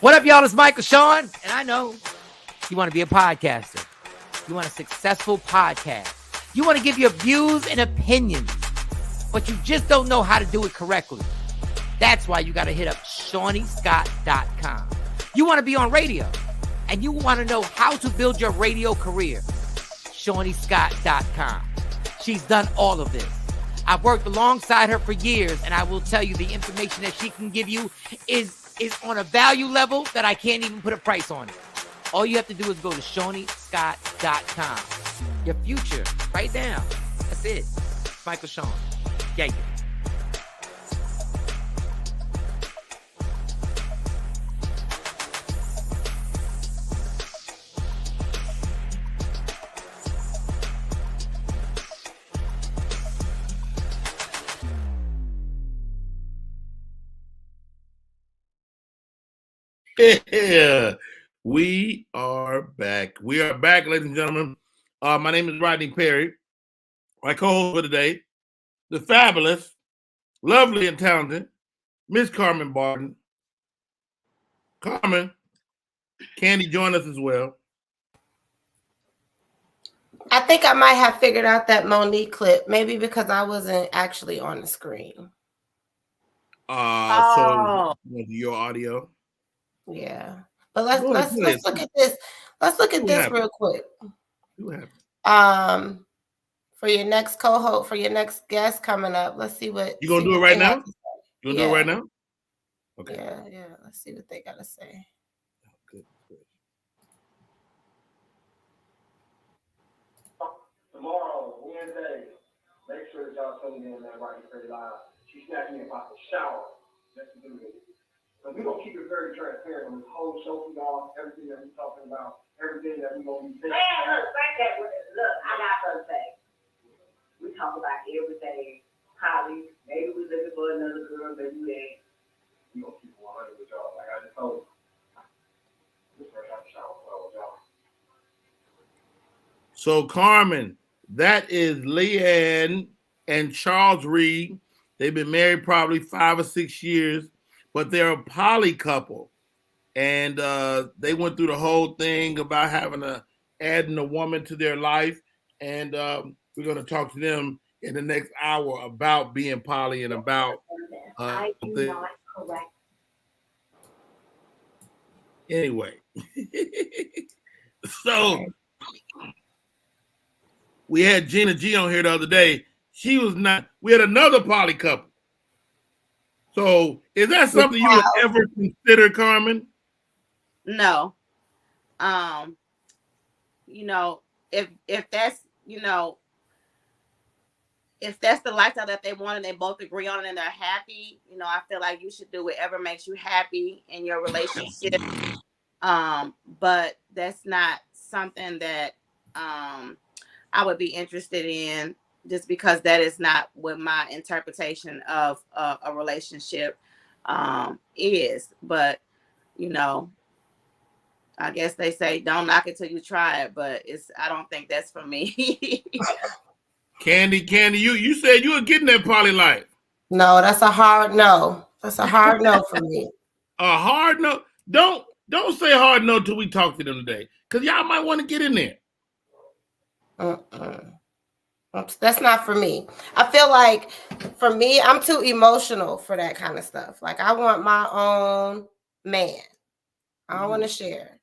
What up, y'all? It's Michael Sean, and I know you want to be a podcaster. You want a successful podcast. You want to give your views and opinions, but you just don't know how to do it correctly. That's why you got to hit up ShawneeScott.com. You want to be on radio, and you want to know how to build your radio career. ShawneeScott.com. She's done all of this. I've worked alongside her for years, and I will tell you the information that she can give you is on a value level that I can't even put a price on it. All you have to do is go to ShawneeScott.com. Your future, right now. That's it. It's Michael Sean. Yeah. Yeah, we are back. We are back, ladies and gentlemen. My name is Rodney Perry. My co-host for today, the fabulous, lovely, and talented Miss Carmen Barton. Carmen, Candy join us as well. I think I might have figured out that Monique clip, maybe because I wasn't actually on the screen. So your audio. Yeah, but let's look at this. Let's look at this real quick. For your next co-host, for your next guest coming up, let's see what you gonna do it right now. You gonna do it right now? Okay. Yeah. Let's see what they gotta say. Good. tomorrow, Wednesday, make sure that y'all tune in that Rodney Perry Live. She snatched me about the shower just to do this. So we're going to keep it very transparent on this whole show for y'all, everything that we're talking about, everything that we're going to be thinking. Man, look, I got something to say. We talk about everything. Holly, maybe we looking for another girl, maybe we ain't. We're going to keep it 100 with y'all, like I just told you. Just fresh out the shower with y'all. So, Carmen, that is Leanne and Charles Reed. They've been married probably 5 or 6 years, but they're a poly couple. And they went through the whole thing about adding a woman to their life. And we're going to talk to them in the next hour about being poly and about I do not correct. Anyway. So we had Gina G on here the other day. She was not. We had another poly couple. So is that something you would ever consider, Carmen? No. You know, if that's, you know, if that's the lifestyle that they want and they both agree on it and they're happy, you know, I feel like you should do whatever makes you happy in your relationship. But that's not something that I would be interested in, just because that is not what my interpretation of a relationship is. But, you know, I guess they say don't knock it till you try it, but I don't think that's for me. Candy, you said you were getting that poly life. No, that's a hard no. That's a hard no for me. A hard no. Don't say hard no till we talk to them today, because y'all might want to get in there. That's not for me. I feel like for me, I'm too emotional for that kind of stuff. Like I want my own man. I don't want to share.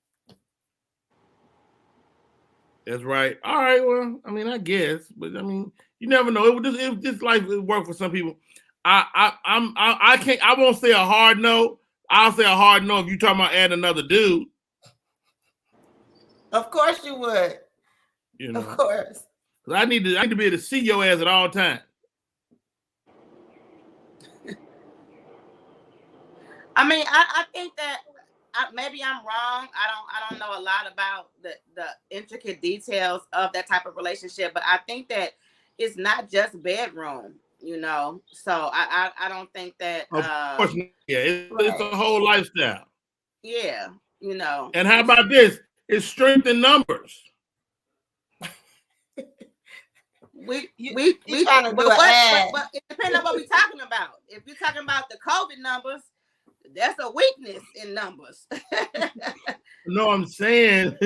That's right. All right. Well, I mean, I guess, but I mean, you never know. It this life would work for some people. I can't. I won't say a hard no. I'll say a hard no if you talking about add another dude. Of course you would. You know, of course. I need to be able to see your ass at all times. I mean, I think that maybe I'm wrong. I don't know a lot about the intricate details of that type of relationship, but I think that it's not just bedroom, you know. So I don't think that. Of course, yeah, it's a whole lifestyle. Yeah, you know. And how about this? It's strength in numbers. We trying to do an ad. But it depends on what we're talking about. If you're talking about the COVID numbers, that's a weakness in numbers. No, I'm saying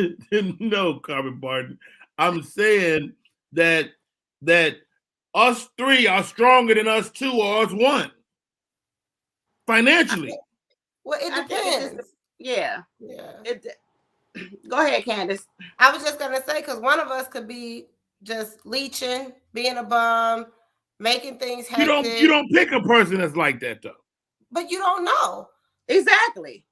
no, Carmen Barton. I'm saying that us three are stronger than us two or us one financially. Well, it depends. Yeah. Go ahead, Candace. I was just gonna say, because one of us could be just leeching, being a bum, making things happen. You don't pick a person that's like that though. But you don't know. Exactly.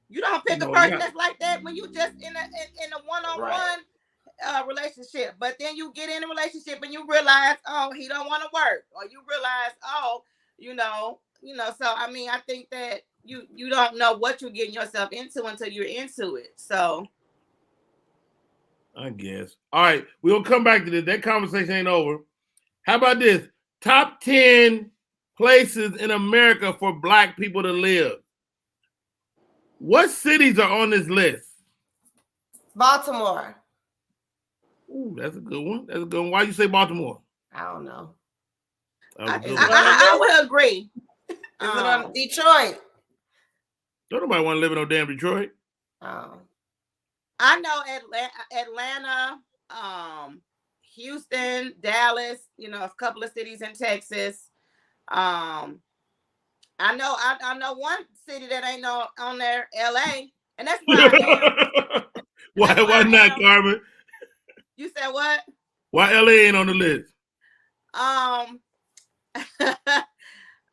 You don't pick a person that's like that when you just in a one-on-one relationship. But then you get in a relationship and you realize, oh, he don't want to work, or you realize, oh, you know. So I mean, I think that you don't know what you're getting yourself into until you're into it. So. I guess. All right, we'll come back to this. That conversation ain't over. How about this? Top 10 places in America for Black people to live. What cities are on this list? Baltimore. Ooh, that's a good one. That's a good one. Why you say Baltimore? I don't know. I would agree. Is it on Detroit? Don't nobody want to live in no damn Detroit. Oh. I know Atlanta, Houston, Dallas, you know, a couple of cities in Texas. I know one city that ain't on there, LA, and that's where I am. Why not, Carmen? You said what? Why LA ain't on the list? I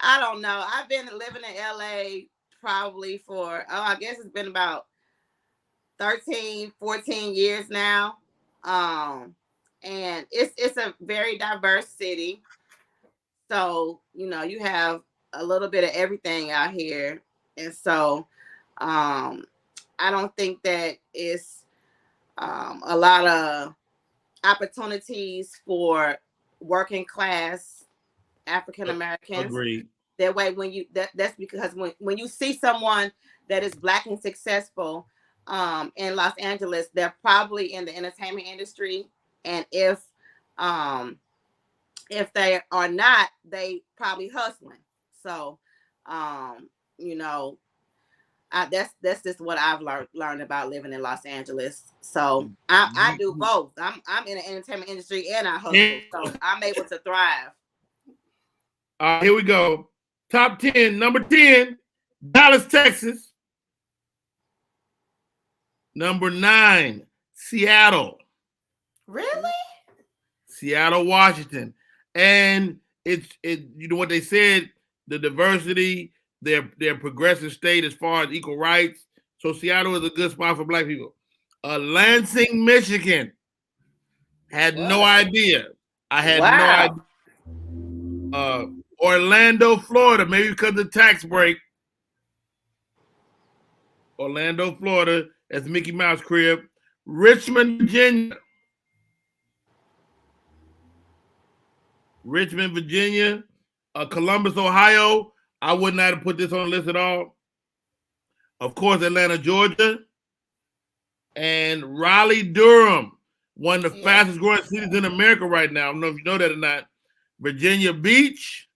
don't know. I've been living in LA probably for, I guess it's been about 13, 14 years now. and it's a very diverse city. So, you know, you have a little bit of everything out here. And so I don't think that it's a lot of opportunities for working class African Americans. Agreed. That way, that's because when you see someone that is Black and successful in Los Angeles, they're probably in the entertainment industry. And if they are not, they probably hustling. So, you know, that's just what I've learned about living in Los Angeles. So I do both. I'm in the entertainment industry and I hustle, so I'm able to thrive. Here we go. Top 10. Number 10, Dallas, Texas. Number 9, Seattle. Really? Seattle, Washington. And it's you know what they said, the diversity, their progressive state as far as equal rights. So Seattle is a good spot for Black people. Lansing, Michigan. Had no idea. I had no idea. Orlando, Florida, maybe because of the tax break. Orlando, Florida, that's Mickey Mouse crib. Richmond, Virginia. Richmond, Virginia. Columbus, Ohio. I would not have put this on the list at all. Of course, Atlanta, Georgia. And Raleigh, Durham. One of the fastest growing cities in America right now. I don't know if you know that or not. Virginia Beach.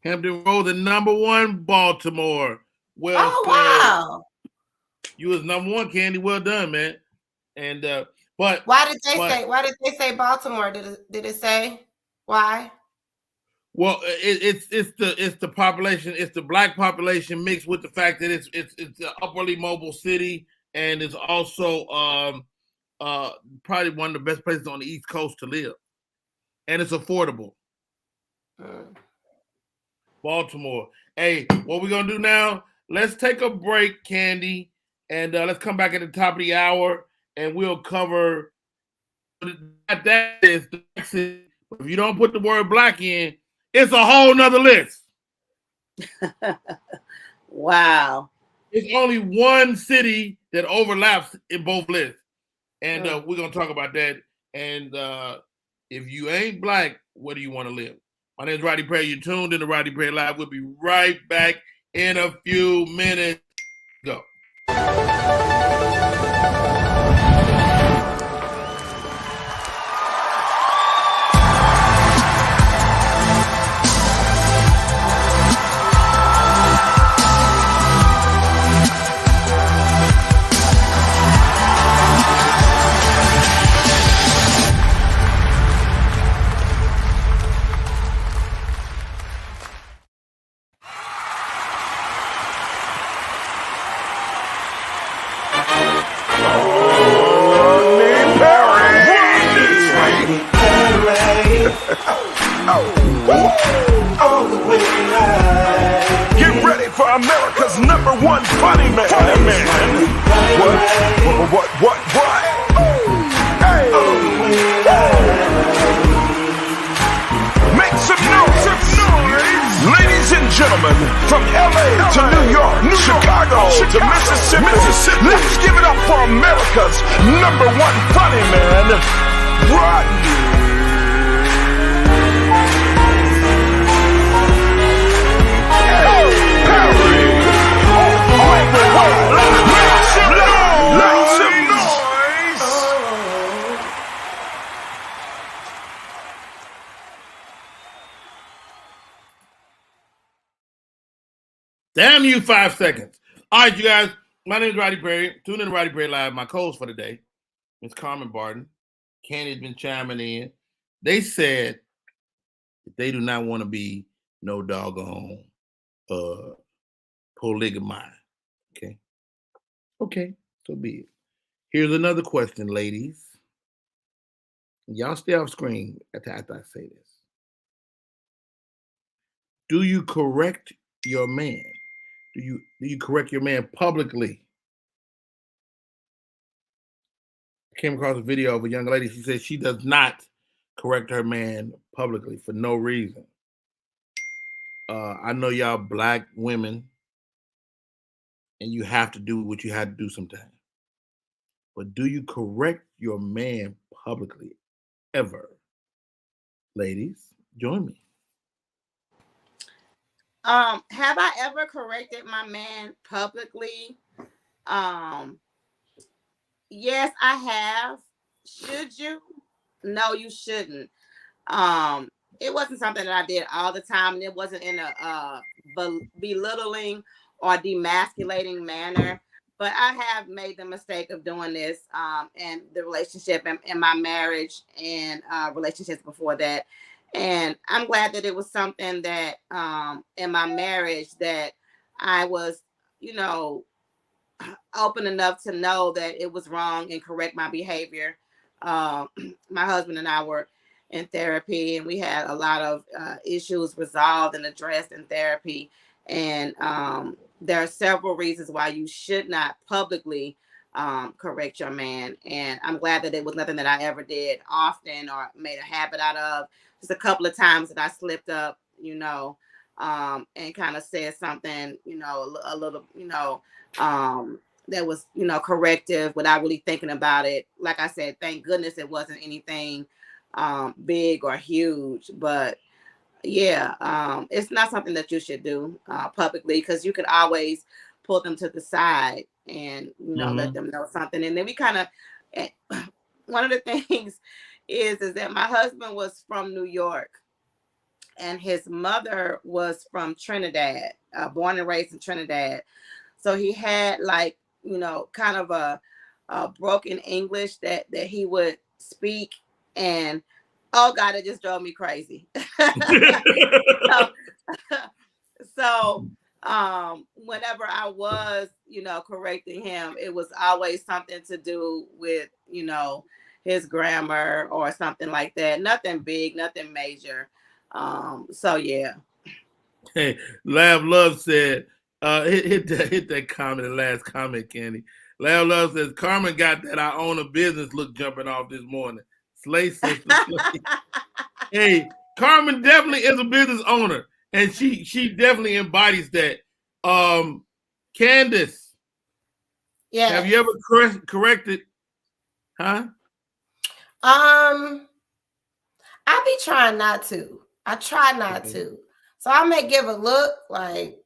Hampton Roads, and number 1, Baltimore. Well, wow. You was number 1, Candy. Well done, man. And but why did they say Baltimore? Did it say why? Well, it's the population, it's the Black population mixed with the fact that it's an upwardly mobile city, and it's also probably one of the best places on the East Coast to live, and it's affordable. Baltimore. Hey, what we're gonna do now? Let's take a break, Candy, and let's come back at the top of the hour, and we'll cover that is. If you don't put the word Black in, it's a whole nother list. Wow. It's only one city that overlaps in both lists, and we're gonna talk about that. And if you ain't Black, where do you want to live? My name is Rodney Perry. You're tuned in to Rodney Perry Live. We'll be right back in a few minutes. Go. Get ready for America's #1 funny man. What? Hey! Make some noise. Ladies and gentlemen, from LA to New York, Chicago to Mississippi, let's give it up for America's #1 funny man, Rodney. Damn you, 5 seconds. All right, you guys. My name is Rodney Perry. Tune in to Rodney Perry Live. My co-host for today is Carmen, Barton. Candy's been chiming in. They said that they do not want to be no doggone polygamy. Okay, so be it. Here's another question, ladies. Y'all stay off screen after I say this. Do you correct your man? Do you correct your man publicly? came across a video of a young lady. She said she does not correct her man publicly for no reason. I know y'all black women, and you have to do what you had to do sometimes. But do you correct your man publicly ever? Ladies, join me. Have I ever corrected my man publicly? Yes, I have. Should you? No, you shouldn't. It wasn't something that I did all the time, and it wasn't in a belittling or demasculating manner. But I have made the mistake of doing this in the relationship and in my marriage and relationships before that. And I'm glad that it was something that in my marriage that I was, you know, open enough to know that it was wrong and correct my behavior. My husband and I were in therapy, and we had a lot of issues resolved and addressed in therapy. And there are several reasons why you should not publicly correct your man. And I'm glad that it was nothing that I ever did often or made a habit out of. Just a couple of times that I slipped up, and kind of said something, a little, that was, corrective without really thinking about it. Like I said, thank goodness it wasn't anything big or huge, but yeah, it's not something that you should do publicly, because you could always pull them to the side and, let them know something. And then we kind of, one of the things is that my husband was from New York and his mother was from Trinidad, born and raised in Trinidad. So he had kind of a broken English that he would speak, and oh God, it just drove me crazy. so whenever I was, correcting him, it was always something to do with, his grammar or something like that. Nothing big, nothing major. So yeah. Hey, Lab Love said, hit that comment, the last comment, Candy. Lab Love says, Carmen got that I own a business look jumping off this morning. Slay sister, slay. Hey, Carmen definitely is a business owner, and she definitely embodies that. Candace, yes. Have you ever corrected? Huh? I be trying not to. I try not to. So I may give a look like,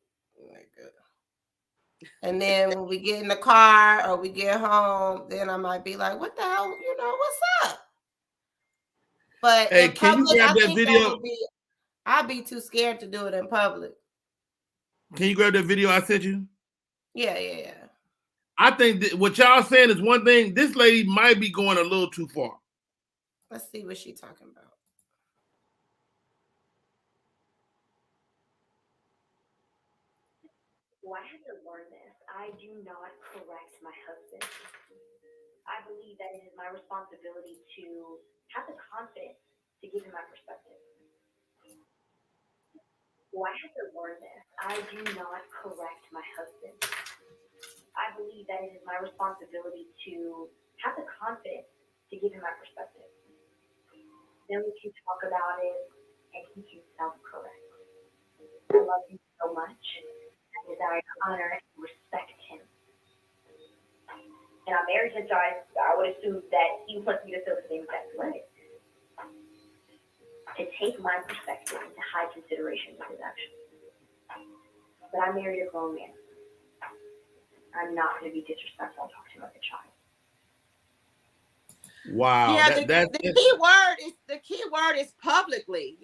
and then when we get in the car or we get home, then I might be like, what the hell, what's up? But Hey, in can public, you grab I that think video? I'd be too scared to do it in public. Can you grab that video I sent you? Yeah. I think what y'all saying is one thing. This lady might be going a little too far. Let's see what she's talking about. Well, I had to learn this. I do not correct my husband. I believe that it is my responsibility to have the confidence to give him my perspective. Well, I had to learn this. I do not correct my husband. I believe that it is my responsibility to have the confidence to give him my perspective. Then we can talk about it and he can self-correct. I love him so much. I desire to honor and respect him. And I'm married him, so I would assume that he wants me to feel the same exact way. To take my perspective into high consideration of his actions. But I married a grown man. I'm not going to be disrespectful and talk to him like a child. Wow. Yeah, the key word is publicly.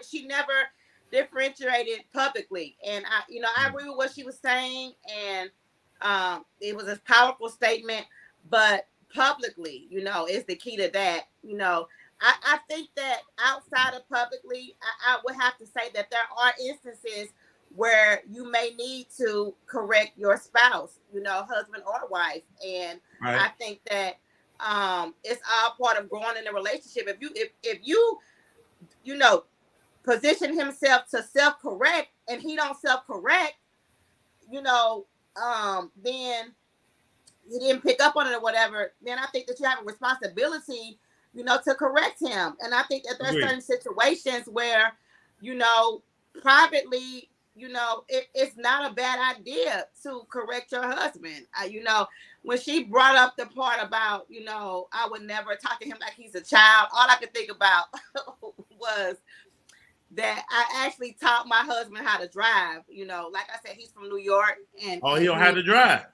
She never differentiated publicly. And I agree with what she was saying, and it was a powerful statement, but publicly, is the key to that. I think that outside of publicly, I would have to say that there are instances where you may need to correct your spouse, husband or wife. And right. I think that it's all part of growing in a relationship. If you position himself to self-correct and he don't self-correct, then he didn't pick up on it or whatever, then I think that you have a responsibility, to correct him. And I think that there's certain situations where, privately, it's not a bad idea to correct your husband. When she brought up the part about, I would never talk to him like he's a child, all I could think about was that I actually taught my husband how to drive. Like I said, he's from New York, and he don't have to drive,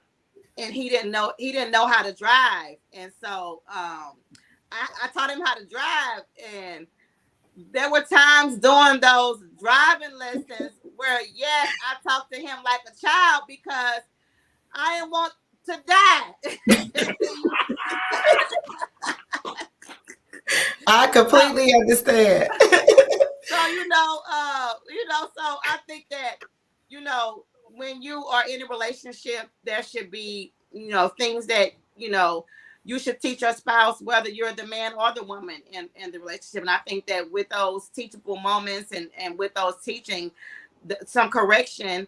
and he didn't know how to drive, and so I taught him how to drive, and there were times during those driving lessons where, yes, I talked to him like a child because I didn't want to die. I completely understand. So, so I think that, when you are in a relationship, there should be, things that, you should teach your spouse, whether you're the man or the woman in the relationship. And I think that with those teachable moments and with those teaching, some correction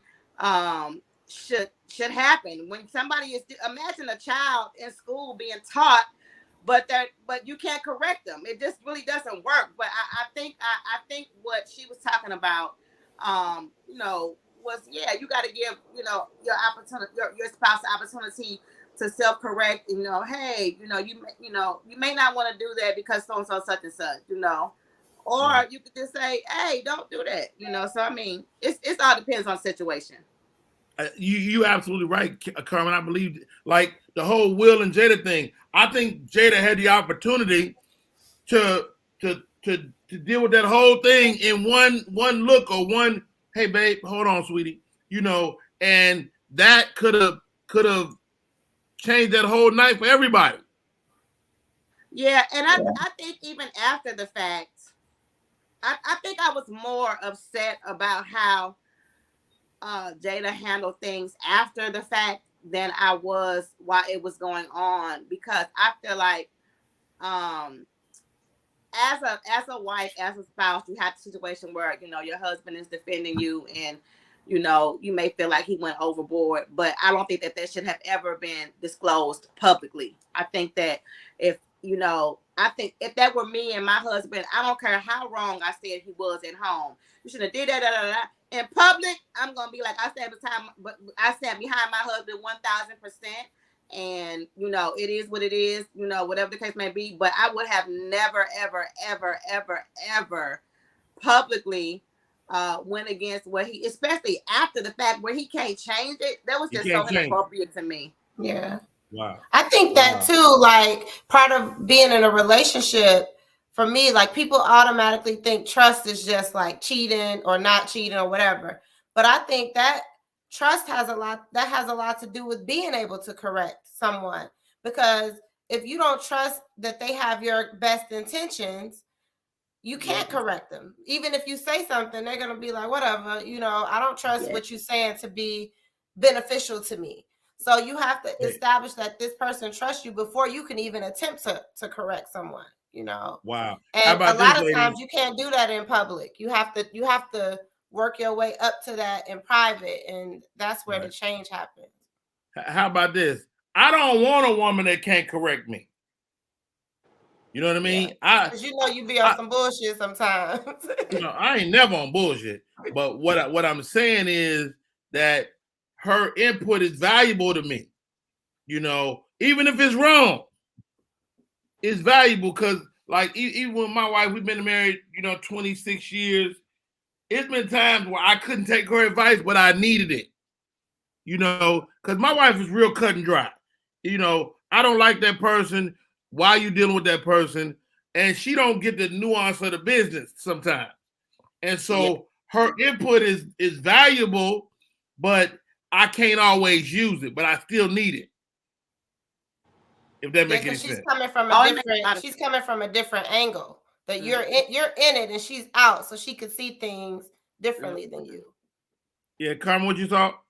should happen. When somebody imagine a child in school being taught, but you can't correct them. It just really doesn't work. But I think what she was talking about, was, you got to give, your opportunity, your spouse the opportunity to self-correct. Hey, you may not want to do that because so and so such and such, or you could just say, hey, don't do that. So I mean, it's all depends on situation. You absolutely right, Carmen. I believe like the whole Will and Jada thing. I think Jada had the opportunity to deal with that whole thing in one look or one. Hey, babe, hold on, sweetie. And that could have changed that whole night for everybody. Yeah, and I think even after the fact, I think I was more upset about how Jada handled things after the fact than I was while it was going on, because I feel like as a wife, as a spouse, you have a situation where your husband is defending you, and you may feel like he went overboard, but I don't think that should have ever been disclosed publicly. I think that if that were me and my husband, I don't care how wrong I said he was at home, you should have did that. In public, I'm gonna be like I stand behind my husband 1,000%, and it is what it is, whatever the case may be. But I would have never, ever, ever, ever, ever publicly went against what he, especially after the fact where he can't change it. That was just so inappropriate to me. Yeah. Wow. I think that too, like part of being in a relationship, for me, like people automatically think trust is just like cheating or not cheating or whatever. But I think that trust has a lot to do with being able to correct someone, because if you don't trust that they have your best intentions, you can't correct them. Even if you say something, they're going to be like, whatever, I don't trust what you're saying to be beneficial to me. So you have to establish that this person trusts you before you can even attempt to correct someone, Wow. And a lot of times you can't do that in public. You have to work your way up to that in private, and that's where the change happens. How about this? I don't want a woman that can't correct me. You know what I mean? Because you be on some bullshit sometimes. I ain't never on bullshit. But what I'm saying is that her input is valuable to me. Even if it's wrong, it's valuable, because like even with my wife, we've been married, 26 years. It's been times where I couldn't take her advice, but I needed it. Because my wife is real cut and dry. I don't like that person. Why are you dealing with that person? And she don't get the nuance of the business sometimes. And so her input is valuable, but I can't always use it, but I still need it. If that makes any sense. She's coming from a different angle. That you're in it and she's out, so she could see things differently than you. Yeah, Carmen, what you thought?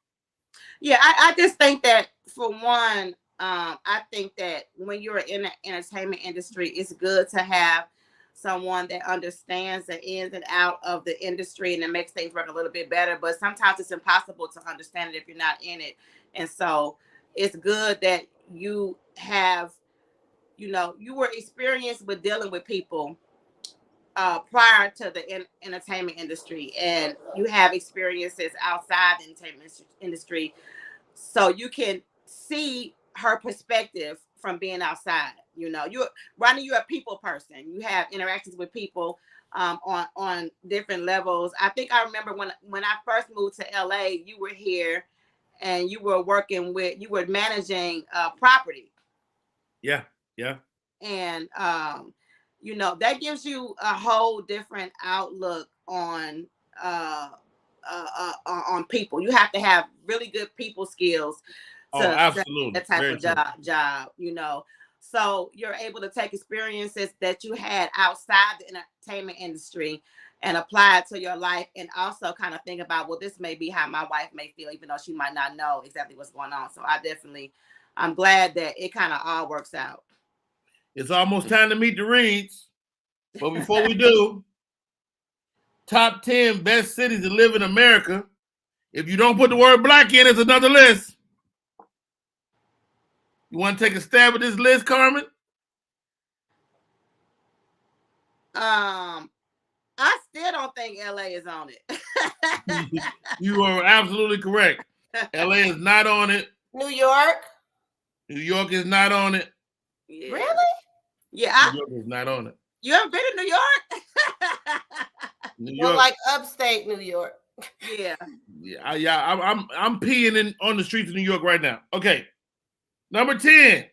Yeah, I just think that for one, I think that when you're in the entertainment industry, it's good to have someone that understands the ins and out of the industry, and it makes things work a little bit better. But sometimes it's impossible to understand it if you're not in it. And so it's good that you have, you were experienced with dealing with people prior to the entertainment industry, and you have experiences outside the entertainment industry, so you can see her perspective from being outside. Rodney, you're a people person. You have interactions with people on different levels. I think I remember when I first moved to LA, you were here and you were managing property. Yeah. And that gives you a whole different outlook on people. You have to have really good people skills to absolutely. that type Very of true. job. So you're able to take experiences that you had outside the entertainment industry and apply it to your life, and also kind of think about, well, this may be how my wife may feel, even though she might not know exactly what's going on. So I'm glad that it kind of all works out. It's almost time to meet the Reeds. But before we do, top 10 best cities to live in America. If you don't put the word black in, it's another list. You want to take a stab at this list, Carmen? I still don't think LA is on it. You are absolutely correct. LA is not on it. New York? New York is not on it. Yeah. Really? Yeah. New York is not on it. You haven't been to New York? New Well, York. like upstate New York. Yeah. I'm peeing on the streets of New York right now. Okay. Number 10,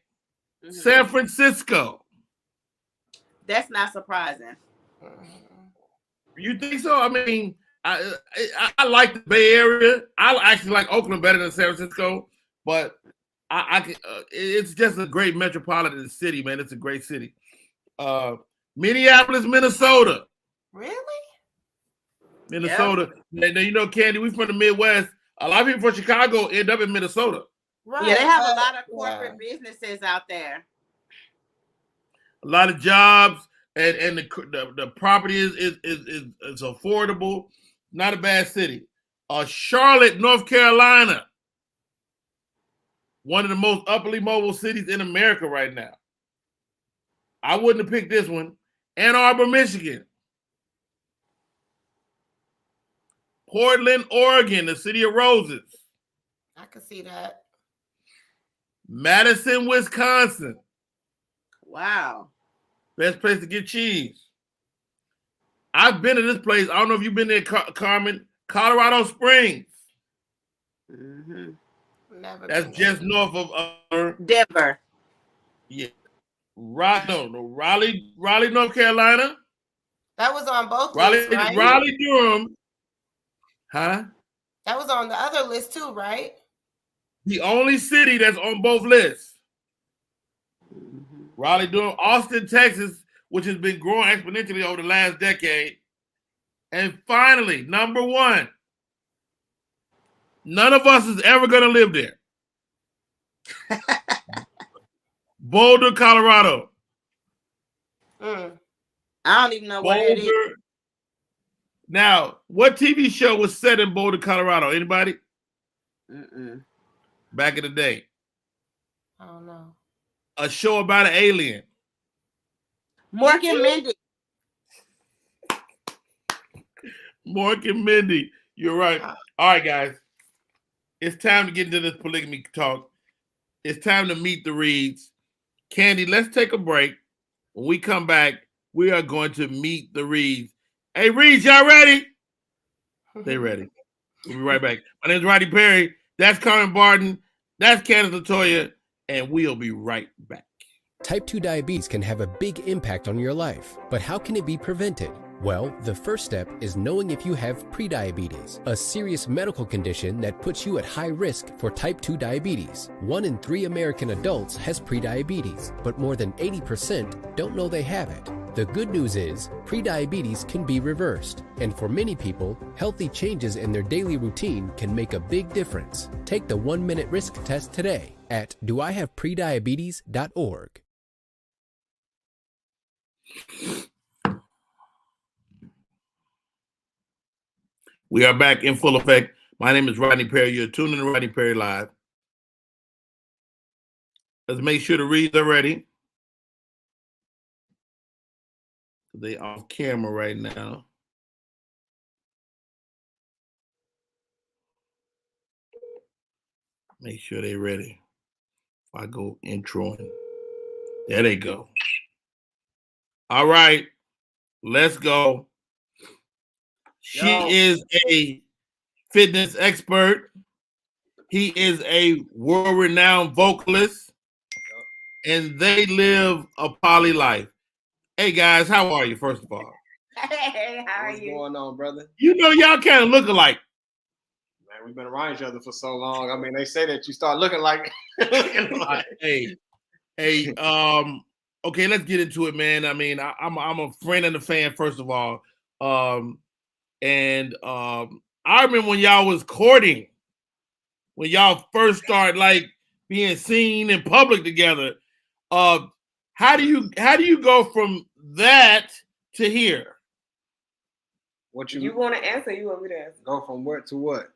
San Francisco. That's not surprising. You think so? I mean, I like the Bay Area. I actually like Oakland better than San Francisco, but it's just a great metropolitan city, man. It's a great city. Minneapolis, Minnesota. Really? Minnesota. Yep. Now, Candy, we from the Midwest. A lot of people from Chicago end up in Minnesota. Right. Yeah, they have a lot of corporate businesses out there. A lot of jobs, and the property is affordable. Not a bad city. Charlotte, North Carolina. One of the most upperly mobile cities in America right now. I wouldn't have picked this one. Ann Arbor, Michigan. Portland, Oregon, the city of roses. I can see that. Madison, Wisconsin. Wow. Best place to get cheese. I've been to this place. I don't know if you've been there, Carmen. Colorado Springs. Mm-hmm. That's just north of Denver. Yeah. Raleigh, North Carolina. That was on both lists, right? Raleigh, Durham. Huh? That was on the other list too, right? The only city that's on both lists. Raleigh, Durham, Austin, Texas, which has been growing exponentially over the last decade. And finally, number 1. None of us is ever going to live there. Boulder, Colorado. I don't even know where it is. Now, what TV show was set in Boulder, Colorado? Anybody? Back in the day. I don't know. A show about an alien. Mork and Mindy. Mork and Mindy. You're right. All right, guys. It's time to get into this polygamy talk. It's time to meet the Reeds. Candy, let's take a break. When we come back, we are going to meet the Reeds. Hey, Reeds, y'all ready? They ready. We'll be right back. My name is Rodney Perry. That's Carmen Barton. That's Candace LaToya. And we'll be right back. Type 2 diabetes can have a big impact on your life, but how can it be prevented? Well, the first step is knowing if you have prediabetes, a serious medical condition that puts you at high risk for type 2 diabetes. 1 in 3 American adults has prediabetes, but more than 80% don't know they have it. The good news is, prediabetes can be reversed, and for many people, healthy changes in their daily routine can make a big difference. Take the 1-minute risk test today at doihaveprediabetes.org. We are back in full effect. My name is Rodney Perry. You're tuning in to Rodney Perry Live. Let's make sure the reads are ready. They off camera right now. Make sure they're ready. If I go introing. There they go. All right. Let's go. She is a fitness expert. He is a world-renowned vocalist. And they live a poly life. Hey, guys, how are you, first of all? Hey, how are you? What's going on, brother? You know, y'all kind of look alike. Man, we've been around each other for so long. I mean, they say that you start looking like. Hey, okay, let's get into it, man. I mean, I'm a friend and a fan, first of all. I remember when y'all was courting, when y'all first started like being seen in public together. How do you go from that to here? What you want to answer? You want me to answer? Go from what to what?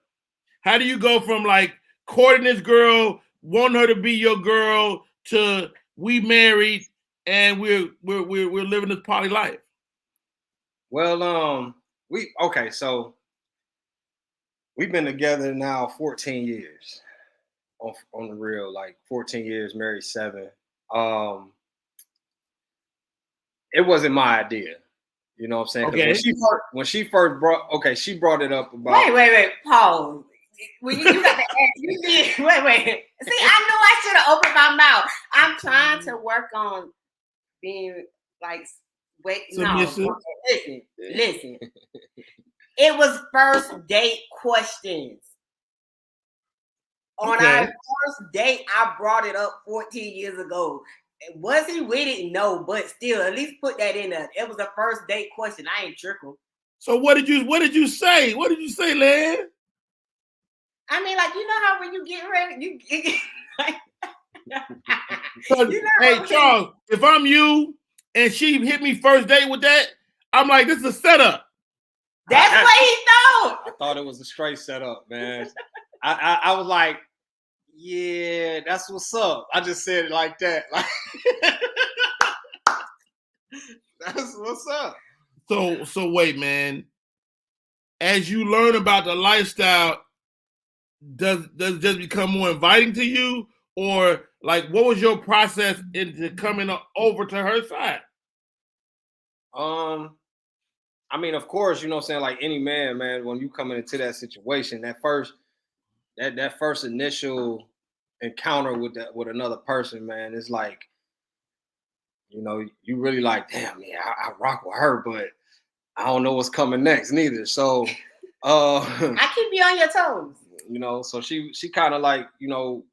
How do you go from like courting this girl, wanting her to be your girl, to we married and we're living this poly life? Well, so we've been together now 14 years on the real, like 14 years, married 7. It wasn't my idea. You know what I'm saying? Okay. When she first she brought it up about. Wait, pause. When you got to ask, you did. Wait. See, I knew I should have opened my mouth. I'm trying to work on being like, submissive. No. Listen. It was first date questions. On our first date, I brought it up 14 years ago. Was he with it? No, but still, at least put that in there. It was a first date question. I ain't trickled. So what did you say? What did you say, Lan? I mean, like, you know how when you get ready, Hey, Charles, if I'm you and she hit me first date with that, I'm like, this is a setup. That's what he thought. I thought it was a straight setup, man. I was like, yeah, that's what's up. I just said it like that. Like, that's what's up. So wait, man. As you learn about the lifestyle, does it just become more inviting to you? Or like, what was your process into coming over to her side? I mean, of course, you know what I'm saying, like any man, when you coming into that situation, that first initial encounter with another person, man, it's like, you know, you really like, damn, yeah, I rock with her, but I don't know what's coming next neither. So I keep you on your toes. You know, so she kind of like, you know,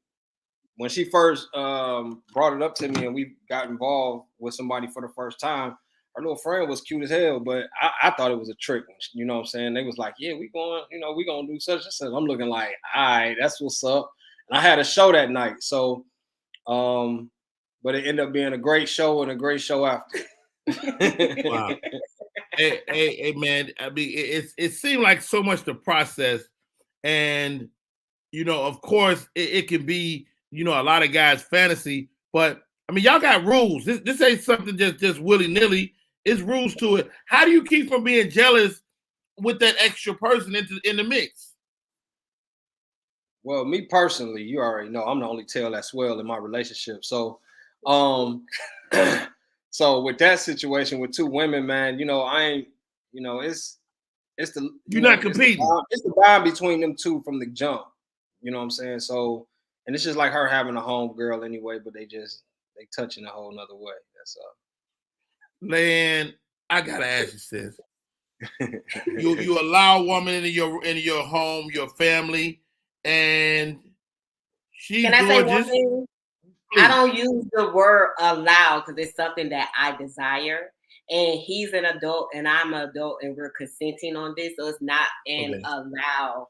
when she first brought it up to me and we got involved with somebody for the first time, her little friend was cute as hell, but I thought it was a trick. You know what I'm saying? They was like, yeah, we gonna do such and such. I'm looking like, all right, that's what's up. And I had a show that night. So, but it ended up being a great show and a great show after. Wow. Hey, man. I mean, it seemed like so much to process. And, you know, of course, it can be, you know, a lot of guys' fantasy. But, I mean, y'all got rules. This ain't something just willy-nilly. It's rules to it. How do you keep from being jealous with that extra person in the mix? Well, me personally, you already know I'm the only tail that swell in my relationship. So, so with that situation with 2 women, man, you know, I ain't, you know, it's the you're not competing. It's the bond between them 2 from the jump. You know what I'm saying? So, and it's just like her having a home girl anyway, but they touching a whole nother way. That's all. Man, I gotta ask you, sis. you allow a woman into your home, your family, and she's Can I gorgeous. say one thing? Please. I don't use the word allow because it's something that I desire. And he's an adult and I'm an adult and we're consenting on this. So it's not an allow.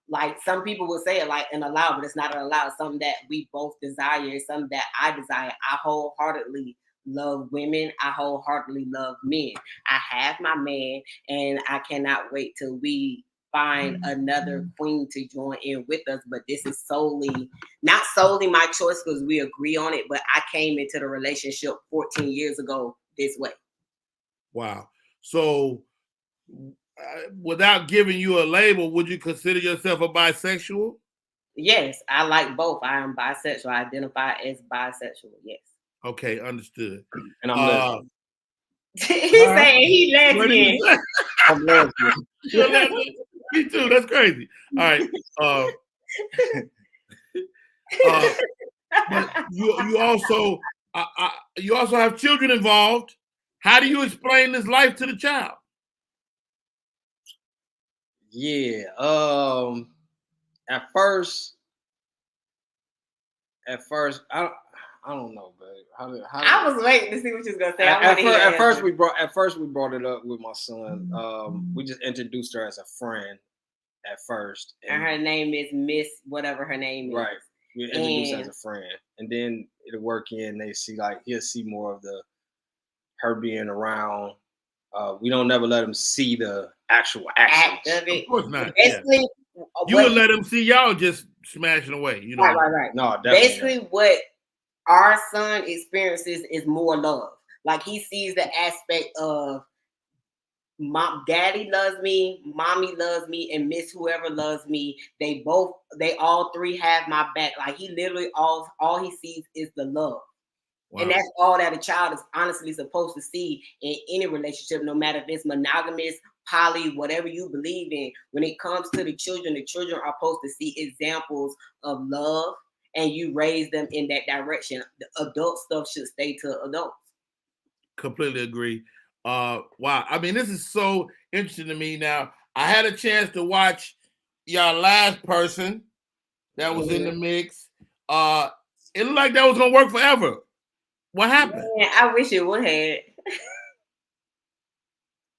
Like some people will say it like an allow, but it's not an allow. It's something that we both desire. It's something that I desire. I wholeheartedly love women. I wholeheartedly love men. I have my man and I cannot wait till we find another queen to join in with us. But this is not solely my choice because we agree on it. But I came into the relationship 14 years ago this way. Wow. So, without giving you a label, would you consider yourself a bisexual? Yes, I like both. I am bisexual. I identify as bisexual. Yes. Okay, understood. And I'm lesbian. He's saying he lesbian. I'm lesbian. You're lesbian? Me too. That's crazy. All right. But you also have children involved. How do you explain this life to the child? Yeah. At first, I don't know, babe. I was waiting to see what you was gonna say. At first we brought it up with my son. We just introduced her as a friend at first, and her name is Miss whatever her name is. Right. We introduced her as a friend, and then it'll work in. They see he'll see more of her being around. We don't never let him see the actual actions. Act of it. Of course not. Basically, you would let him see y'all just smashing away. You know. Right. No, definitely. Basically, what our son experiences is more love. Like he sees the aspect of daddy loves me, mommy loves me, and miss whoever loves me. They all three have my back. Like he literally all he sees is the love. Wow. And that's all that a child is honestly supposed to see in any relationship, no matter if it's monogamous, poly, whatever you believe in. When it comes to the children are supposed to see examples of love, and you raise them in that direction. The adult stuff should stay to adults. Completely agree. Wow. I mean, this is so interesting to me. Now, I had a chance to watch y'all last person that was in the mix. It looked like that was gonna work forever. What happened? Man, I wish it would have.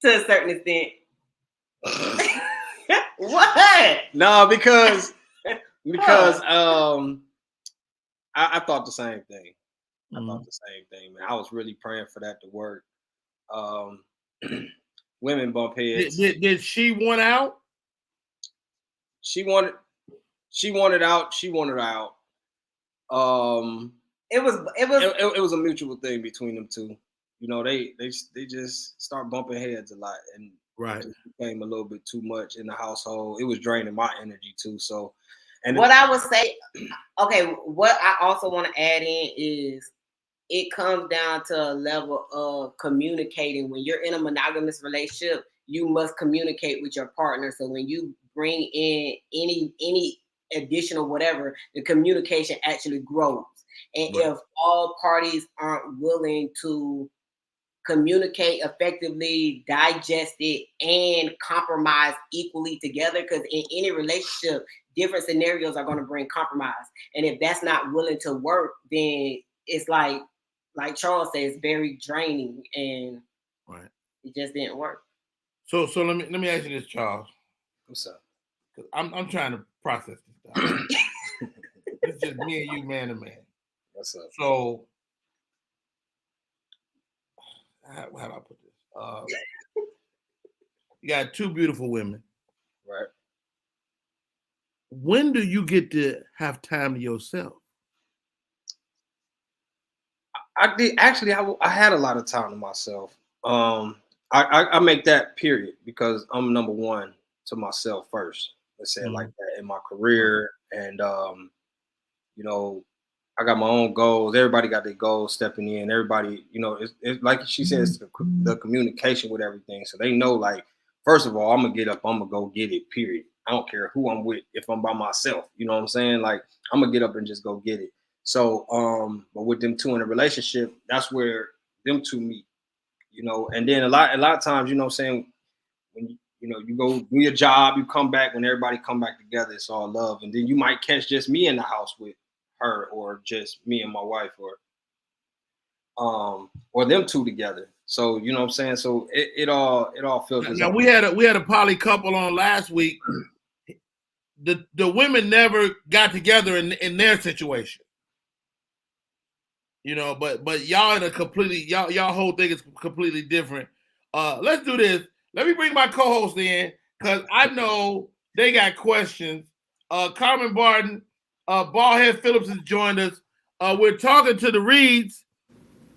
To a certain extent. What? No, because I thought the same thing. I thought the same thing, man. I was really praying for that to work. Women bump heads. Did she want out? She wanted out. She wanted out. It was a mutual thing between them two. You know, they just start bumping heads a lot, and it became a little bit too much in the household. It was draining my energy too. So, and what I would say, okay, what I also want to add in is it comes down to a level of communicating. When you're in a monogamous relationship, you must communicate with your partner. So when you bring in any additional whatever, the communication actually grows. And if all parties aren't willing to communicate effectively, digest it, and compromise equally together, because in any relationship, different scenarios are going to bring compromise. And if that's not willing to work, then it's like Charles says, very draining, and it just didn't work. So let me ask you this, Charles. What's up? I'm trying to process this stuff. It's just me and you, man to man. What's up? So how do I put this? You got two beautiful women. Right. When do you get to have time to yourself? I did actually. I had a lot of time to myself. I make that period because I'm number one to myself first. Let's say it like that in my career, and you know, I got my own goals. Everybody got their goals stepping in. Everybody, you know, it's like she says, the communication with everything. So they know, like, first of all, I'm gonna get up. I'm gonna go get it. Period. I don't care who I'm with. If I'm by myself, you know what I'm saying? Like, I'm gonna get up and just go get it. So, but with them two in a relationship, that's where them two meet, you know. And then a lot of times, you know what I'm saying, when you go do your job, you come back, when everybody come back together, it's all love. And then you might catch just me in the house with her, or just me and my wife, or them two together. So, you know what I'm saying? So it all filters. Now we had a poly couple on last week. The women never got together in their situation. You know, but y'all in a completely y'all whole thing is completely different. Let's do this. Let me bring my co-host in. because I know they got questions. Carmen Barton, Baldhead Phillips has joined us. We're talking to the Reeds.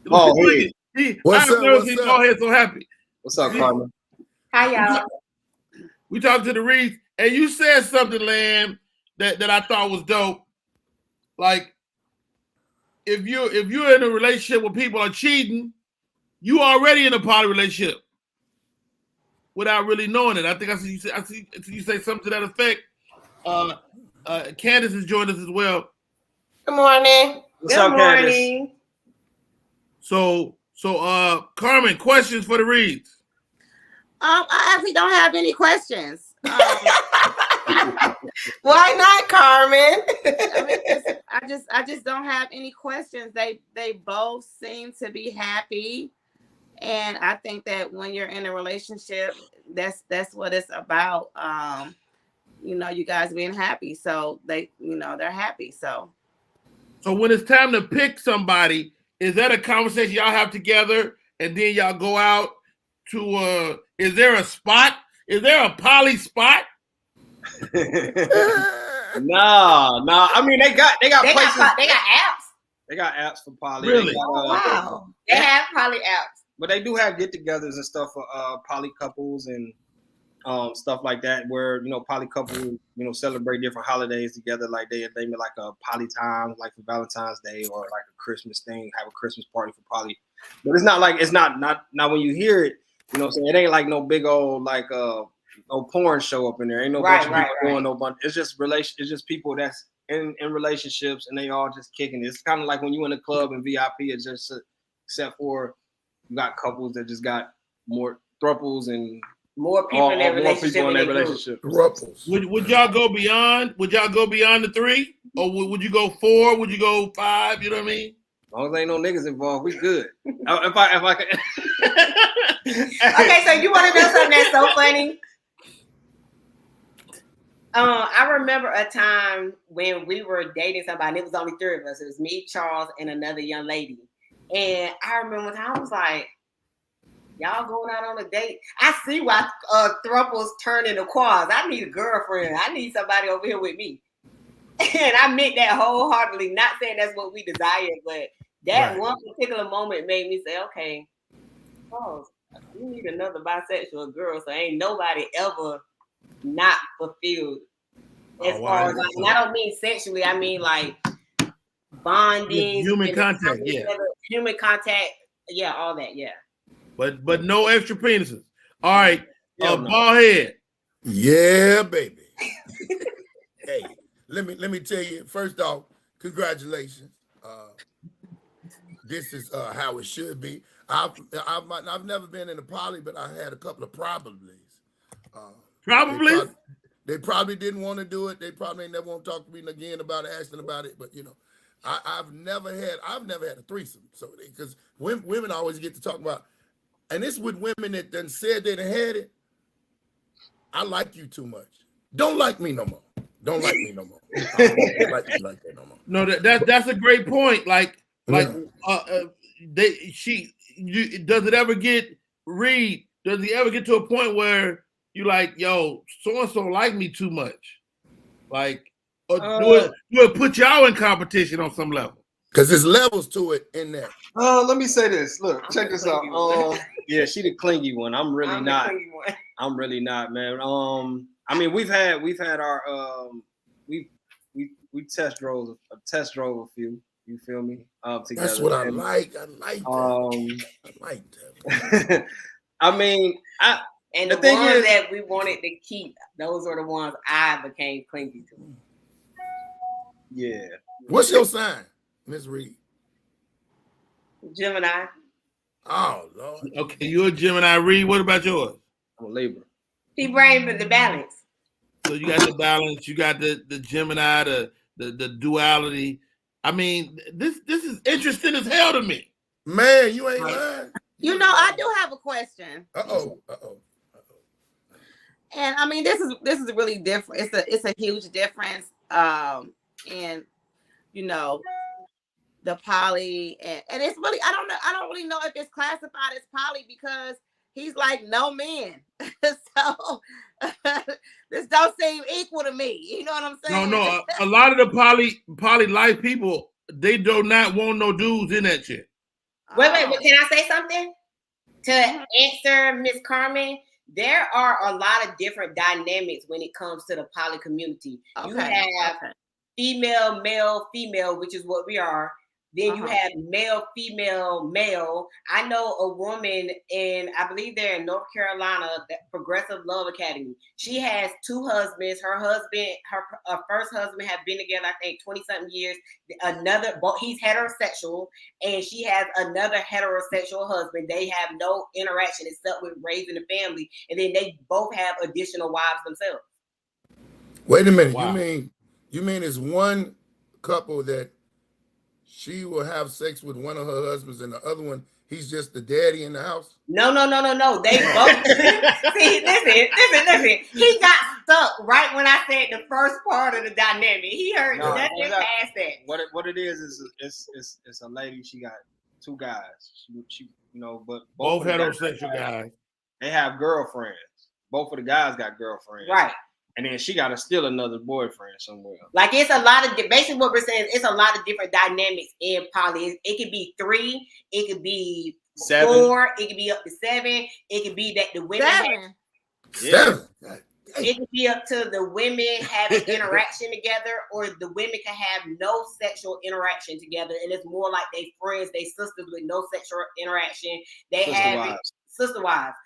Baldhead. I've never seen Baldhead so happy. What's up, Carmen? Hi, y'all. We talked to the Reeds, and you said something, Lamb, that I thought was dope. Like, if you're in a relationship where people are cheating, you already in a poly relationship without really knowing it. I think I see you say something to that effect. Candace has joined us as well. Good morning. What's up, Candace? So Carmen, questions for the Reeds? I actually don't have any questions. Why not, Carmen? I just don't have any questions. They both seem to be happy, and I think that when you're in a relationship, that's what it's about. You guys being happy, so they're happy. So when it's time to pick somebody, is that a conversation y'all have together, and then y'all go out to? Is there a spot? Is there a poly spot? No. I mean, they got places. They got apps. They got apps for poly. Really? Wow. They have poly apps. But they do have get-togethers and stuff for poly couples and stuff like that, where poly couples celebrate different holidays together. Like they make like a poly time, like for Valentine's Day or like a Christmas thing, have a Christmas party for poly. But it's not like not when you hear it, it ain't like no big old like no porn show up in there. Ain't no bunch of people doing no bunch. It's just It's just people that's in relationships and they all just kicking it. It's kind of like when you in a club and VIP. It's just except for you got couples that just got more thruples and more people in their relationship. Thruples. Would y'all go beyond? Would y'all go beyond the 3, or would you go 4? Would you go 5? You know what I mean? As long as there ain't no niggas involved, we good. If I can. Okay, so you want to know something that's so funny? I remember a time when we were dating somebody, and it was only 3 of us. It was me, Charles, and another young lady. And I remember one time I was like, y'all going out on a date? I see why thruples turn into quads. I need a girlfriend. I need somebody over here with me. And I meant that wholeheartedly, not saying that's what we desired, but that one particular moment made me say, okay, you need another bisexual girl, so ain't nobody ever not fulfilled as far as like, and I don't mean sexually, I mean like bonding, human contact, human contact, all that, But no extra penises. All right, Baldhead. Yeah, baby. Hey, let me tell you. First off, congratulations. This is how it should be. I've never been in a poly, but I had a couple of probablys. They probably didn't want to do it. They probably never want to talk to me again about it, asking about it. But I've never had a threesome. So because women always get to talk about, and it's with women that done said they done had it. I like you too much. Don't like me no more. Don't like me no more. I don't like you like that no more. No, that's a great point. Does it ever get Reed? Does he ever get to a point where you like, yo, so and so like me too much? Like, do it put y'all in competition on some level? Because there's levels to it in there. Let me say this. Look, check this out. Yeah, she the clingy one. I'm really not, man. I mean, we've had our we test drove a few. You feel me? Together. That's what I like. I like that. I like that. I mean, and the ones that we wanted to keep, those are the ones I became clingy to. Yeah. What's your sign, Miss Reed? Gemini. Oh, Lord. Okay, you're a Gemini. Reed, what about yours? I'm a Libra. He brings the balance. So you got the balance. You got the Gemini, the duality. I mean, this is interesting as hell to me. Man, you ain't lying. I do have a question. Uh-oh. And I mean, this is really different. It's a huge difference. In the poly and it's really I don't really know if it's classified as poly because he's like no men. So this don't seem equal to me. You know what I'm saying? No. A lot of the poly life people, they do not want no dudes in that shit. Wait, but can I say something? To answer Miss Carmen, there are a lot of different dynamics when it comes to the poly community. You have female, male, female, which is what we are. Then you have male, female, male. I know a woman in, I believe they're in North Carolina, that Progressive Love Academy. She has 2 husbands. Her husband, her first husband have been together, I think, 20-something years. He's heterosexual, and she has another heterosexual husband. They have no interaction except with raising the family. And then they both have additional wives themselves. Wait a minute. Wow. You mean it's one couple that she will have sex with one of her husbands and the other one, he's just the daddy in the house? No. They both. See, listen. He got stuck right when I said the first part of the dynamic. He heard nothing past that. What it is it's a lady. She got 2 guys. She but both heterosexual guys. They have girlfriends. Both of the guys got girlfriends. Right. And then she got to steal another boyfriend somewhere. Like it's a lot of basically what we're saying. It's a lot of different dynamics in poly. It could be 3. It could be 7. 4. It could be up to 7. It could be that the women. 7. It could be up to the women having interaction together, or the women can have no sexual interaction together, and it's more like they friends, they sisters with no sexual interaction. They have sister wives.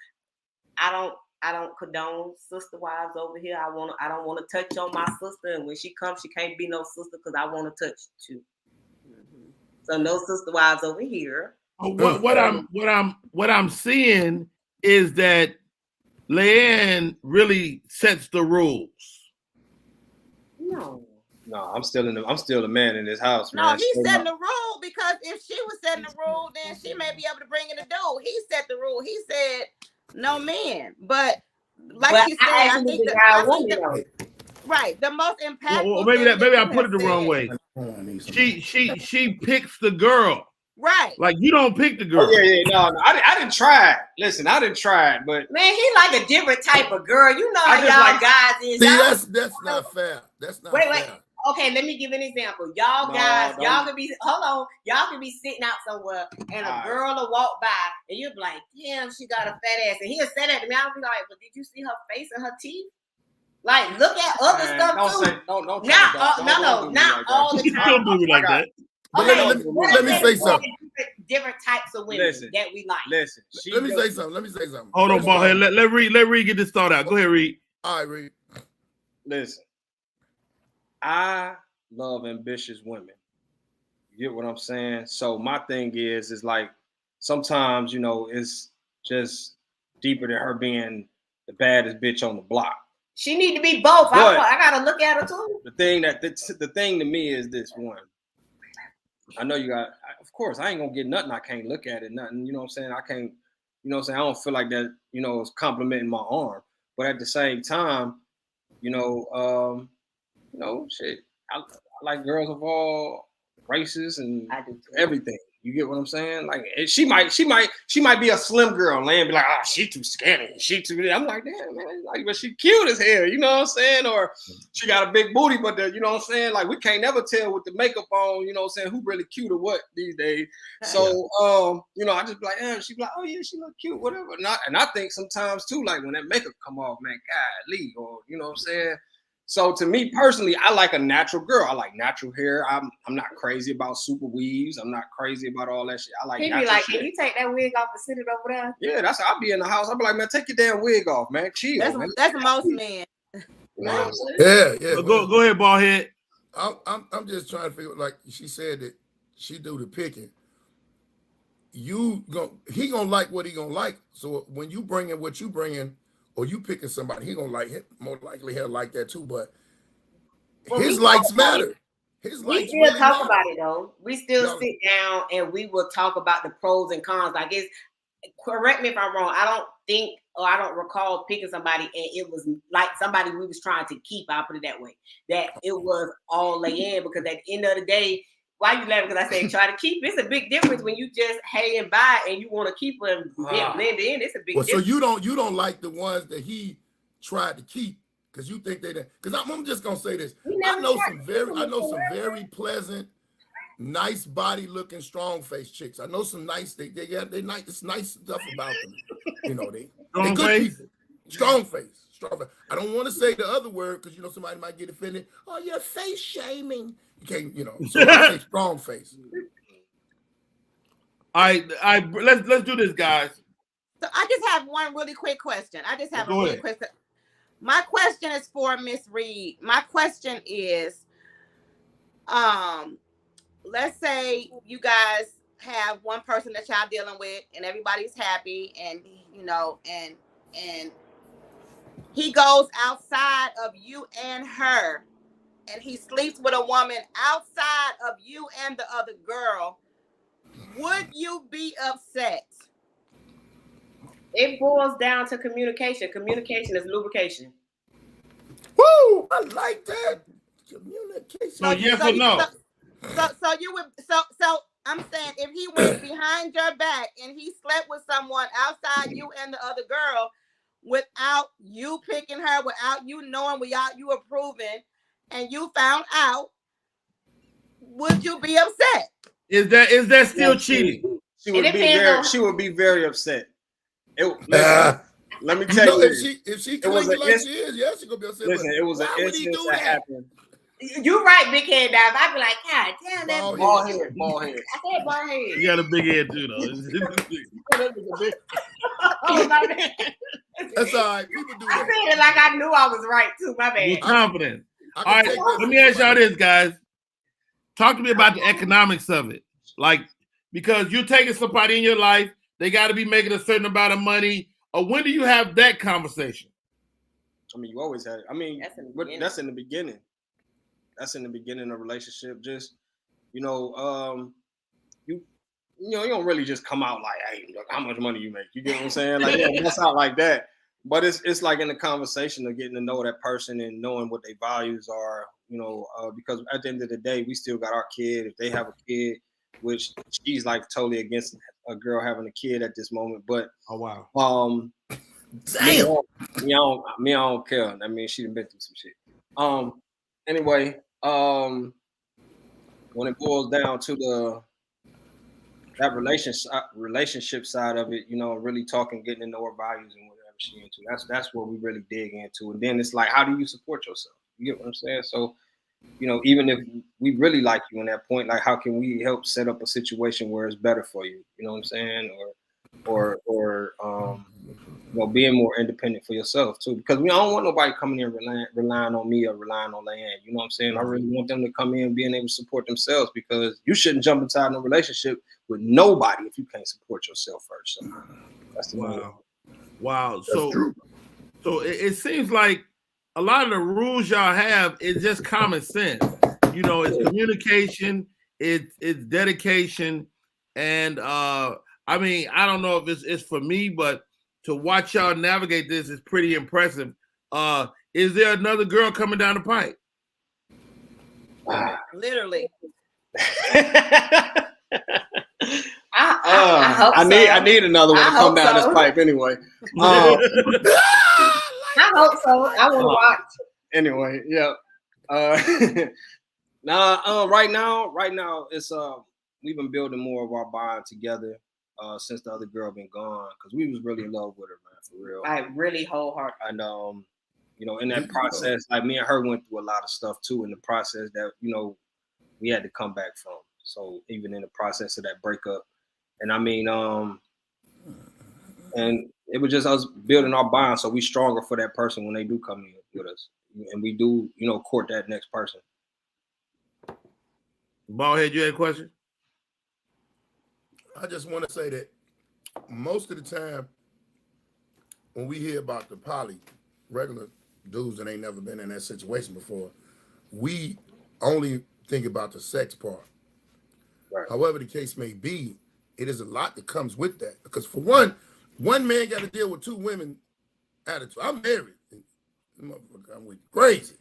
I don't condone sister wives over here. I don't want to touch on my sister, and when she comes, she can't be no sister because I want to touch too. So no sister wives over here. What I'm seeing is that Leanne really sets the rules. No, I'm still the man in this house, man. No, he's setting the rule, because if she was setting the rule, then she may be able to bring in a dude. He set the rule. He said no men, but like you said, I think right. The most impactful. Maybe I put it the wrong way. She picks the girl. Right. Like you don't pick the girl. Oh, yeah. No. I didn't try it. Listen, I didn't try it, but man, he like a different type of girl. You know how y'all guys is. See, that's not fair. That's not fair. Wait. Okay, let me give an example. Y'all guys, y'all could be y'all could be sitting out somewhere and a girl will walk by and you'll be like, damn, she got a fat ass. And he'll say that to me. I'll be like, but did you see her face and her teeth? Like, look at other stuff too. Don't not all the time. Don't do me like that. Let me say something. Different types of women that we like. Listen. Let me say something. Hold on, Baldhead. Let Reed get this thought out. Go ahead, Reed. All right, Reed. Listen. I love ambitious women. You get what I'm saying? So my thing is like sometimes, it's just deeper than her being the baddest bitch on the block. She need to be both. I gotta look at her too. The thing to me is this one. I know you got, of course, I ain't gonna get nothing. I can't look at it, nothing. You know what I'm saying? I can't, you know what I'm saying? I don't feel like that, is complimenting my arm. But at the same time, shit. I like girls of all races and everything. You get what I'm saying? Like she might be a slim girl and be like, oh, she too skinny. I'm like, damn, man, like, but she cute as hell, you know what I'm saying? Or she got a big booty, but you know what I'm saying? Like we can't never tell with the makeup on, you know what I'm saying, who really cute or what these days. So I just be like, she be like, oh yeah, she look cute, whatever. And I think sometimes too, like when that makeup come off, man, golly, or you know what I'm saying? So to me personally, I like a natural girl. I like natural hair. I'm not crazy about super weaves. I'm not crazy about all that shit. I like natural like, shit. can you take that wig off and sit it over there? Yeah, that's how I'll be in the house. I'll be like, man, take your damn wig off, man. Chill. That's most men. You know what I'm saying? Yeah. Go ahead, Baldhead. I'm just trying to figure, like she said that she do the picking. He gonna like what he gonna like. So when you bring in what you bring in, or you picking somebody, he gonna like it. More likely he'll like that too. But his likes matter. His likes still really talk about it though. We still sit down and we will talk about the pros and cons. Like correct me if I'm wrong. I don't think or I don't recall picking somebody and it was like somebody we was trying to keep. I'll put it that way. That it was all Leanne, because at the end of the day, Why you laughing? Because I said try to keep. It's a big difference when you just hey and buy and you want to keep them blend in. It's a big difference. So you don't like the ones that he tried to keep because you think they didn't. Because I'm just gonna say this. I know some very pleasant, nice body looking, strong face chicks. I know some nice. They nice. It's nice stuff about them. You know they good people. Strong face. I don't want to say the other word because somebody might get offended. Oh, you're face shaming. You can't, So I say strong face. All right, let's do this, guys. So I just have one really quick question. My question is for Miss Reed. My question is, let's say you guys have one person that y'all dealing with, and everybody's happy, and and he goes outside of you and her, and he sleeps with a woman outside of you and the other girl. Would you be upset? It boils down to communication. Communication is lubrication. Woo! I like that. Communication. So yes or no? So you would. So I'm saying if he went behind your back and he slept with someone outside you and the other girl, without you picking her, without you knowing, without you approving, and you found out, would you be upset? Is that still cheating? She would be very upset. Let me tell you. If she claims like she is, yeah, she gonna be upset. Listen, it was an incident that happened. You right, big head Dave. I'd be like, God damn, that bald head. I said bald head. You got a big head too, though. Oh my bad. That's all right. People do that. I said it like I knew I was right too. My bad. You're confident. All right, let me ask y'all this, guys. Talk to me about the economics of it. Like, because you're taking somebody in your life, they got to be making a certain amount of money. Or when do you have that conversation? I mean, you always had it. I mean, that's in the beginning. That's in the beginning of a relationship. Just, you don't really just come out like, hey, look, how much money you make? You get what I'm saying? Like, yeah, that's not like that. But it's like in the conversation of getting to know that person and knowing what their values are, because at the end of the day, we still got our kid. If they have a kid, which she's like totally against a girl having a kid at this moment. But oh wow. Damn. I don't care. I mean, she done been through some shit. Anyway, when it boils down to that relationship side of it, really talking, getting to know her values and whatever she into. That's what we really dig into. And then it's like, how do you support yourself? You get what I'm saying? So, even if we really like you in that point, like how can we help set up a situation where it's better for you? You know what I'm saying? Or being more independent for yourself too, because I don't want nobody coming in relying on me or relying on Leanne. You know what I'm saying? I really want them to come in being able to support themselves, because you shouldn't jump inside no relationship with nobody if you can't support yourself first. So that's the Wow. So it seems like a lot of the rules y'all have is just common sense. It's communication, it's dedication, and I mean, I don't know if it's for me, but to watch y'all navigate this is pretty impressive. Is there another girl coming down the pipe? Literally. I hope so. I need another one to come down this pipe anyway. I hope so. I want to watch. Anyway, yeah. Right now it's we've been building more of our bond together since the other girl been gone, because we was really in love with her, man, for real. I really wholehearted. And in that process, like me and her went through a lot of stuff too in the process that we had to come back from. So even in the process of that breakup, and I mean, and it was just us building our bond, so we stronger for that person when they do come in with us, and we do, court that next person. Baldhead, you had a question? I just want to say that most of the time when we hear about the regular dudes that ain't never been in that situation before, we only think about the sex part. Right. However the case may be, it is a lot that comes with that. Because for one man got to deal with two women at a time. I'm married. I'm crazy,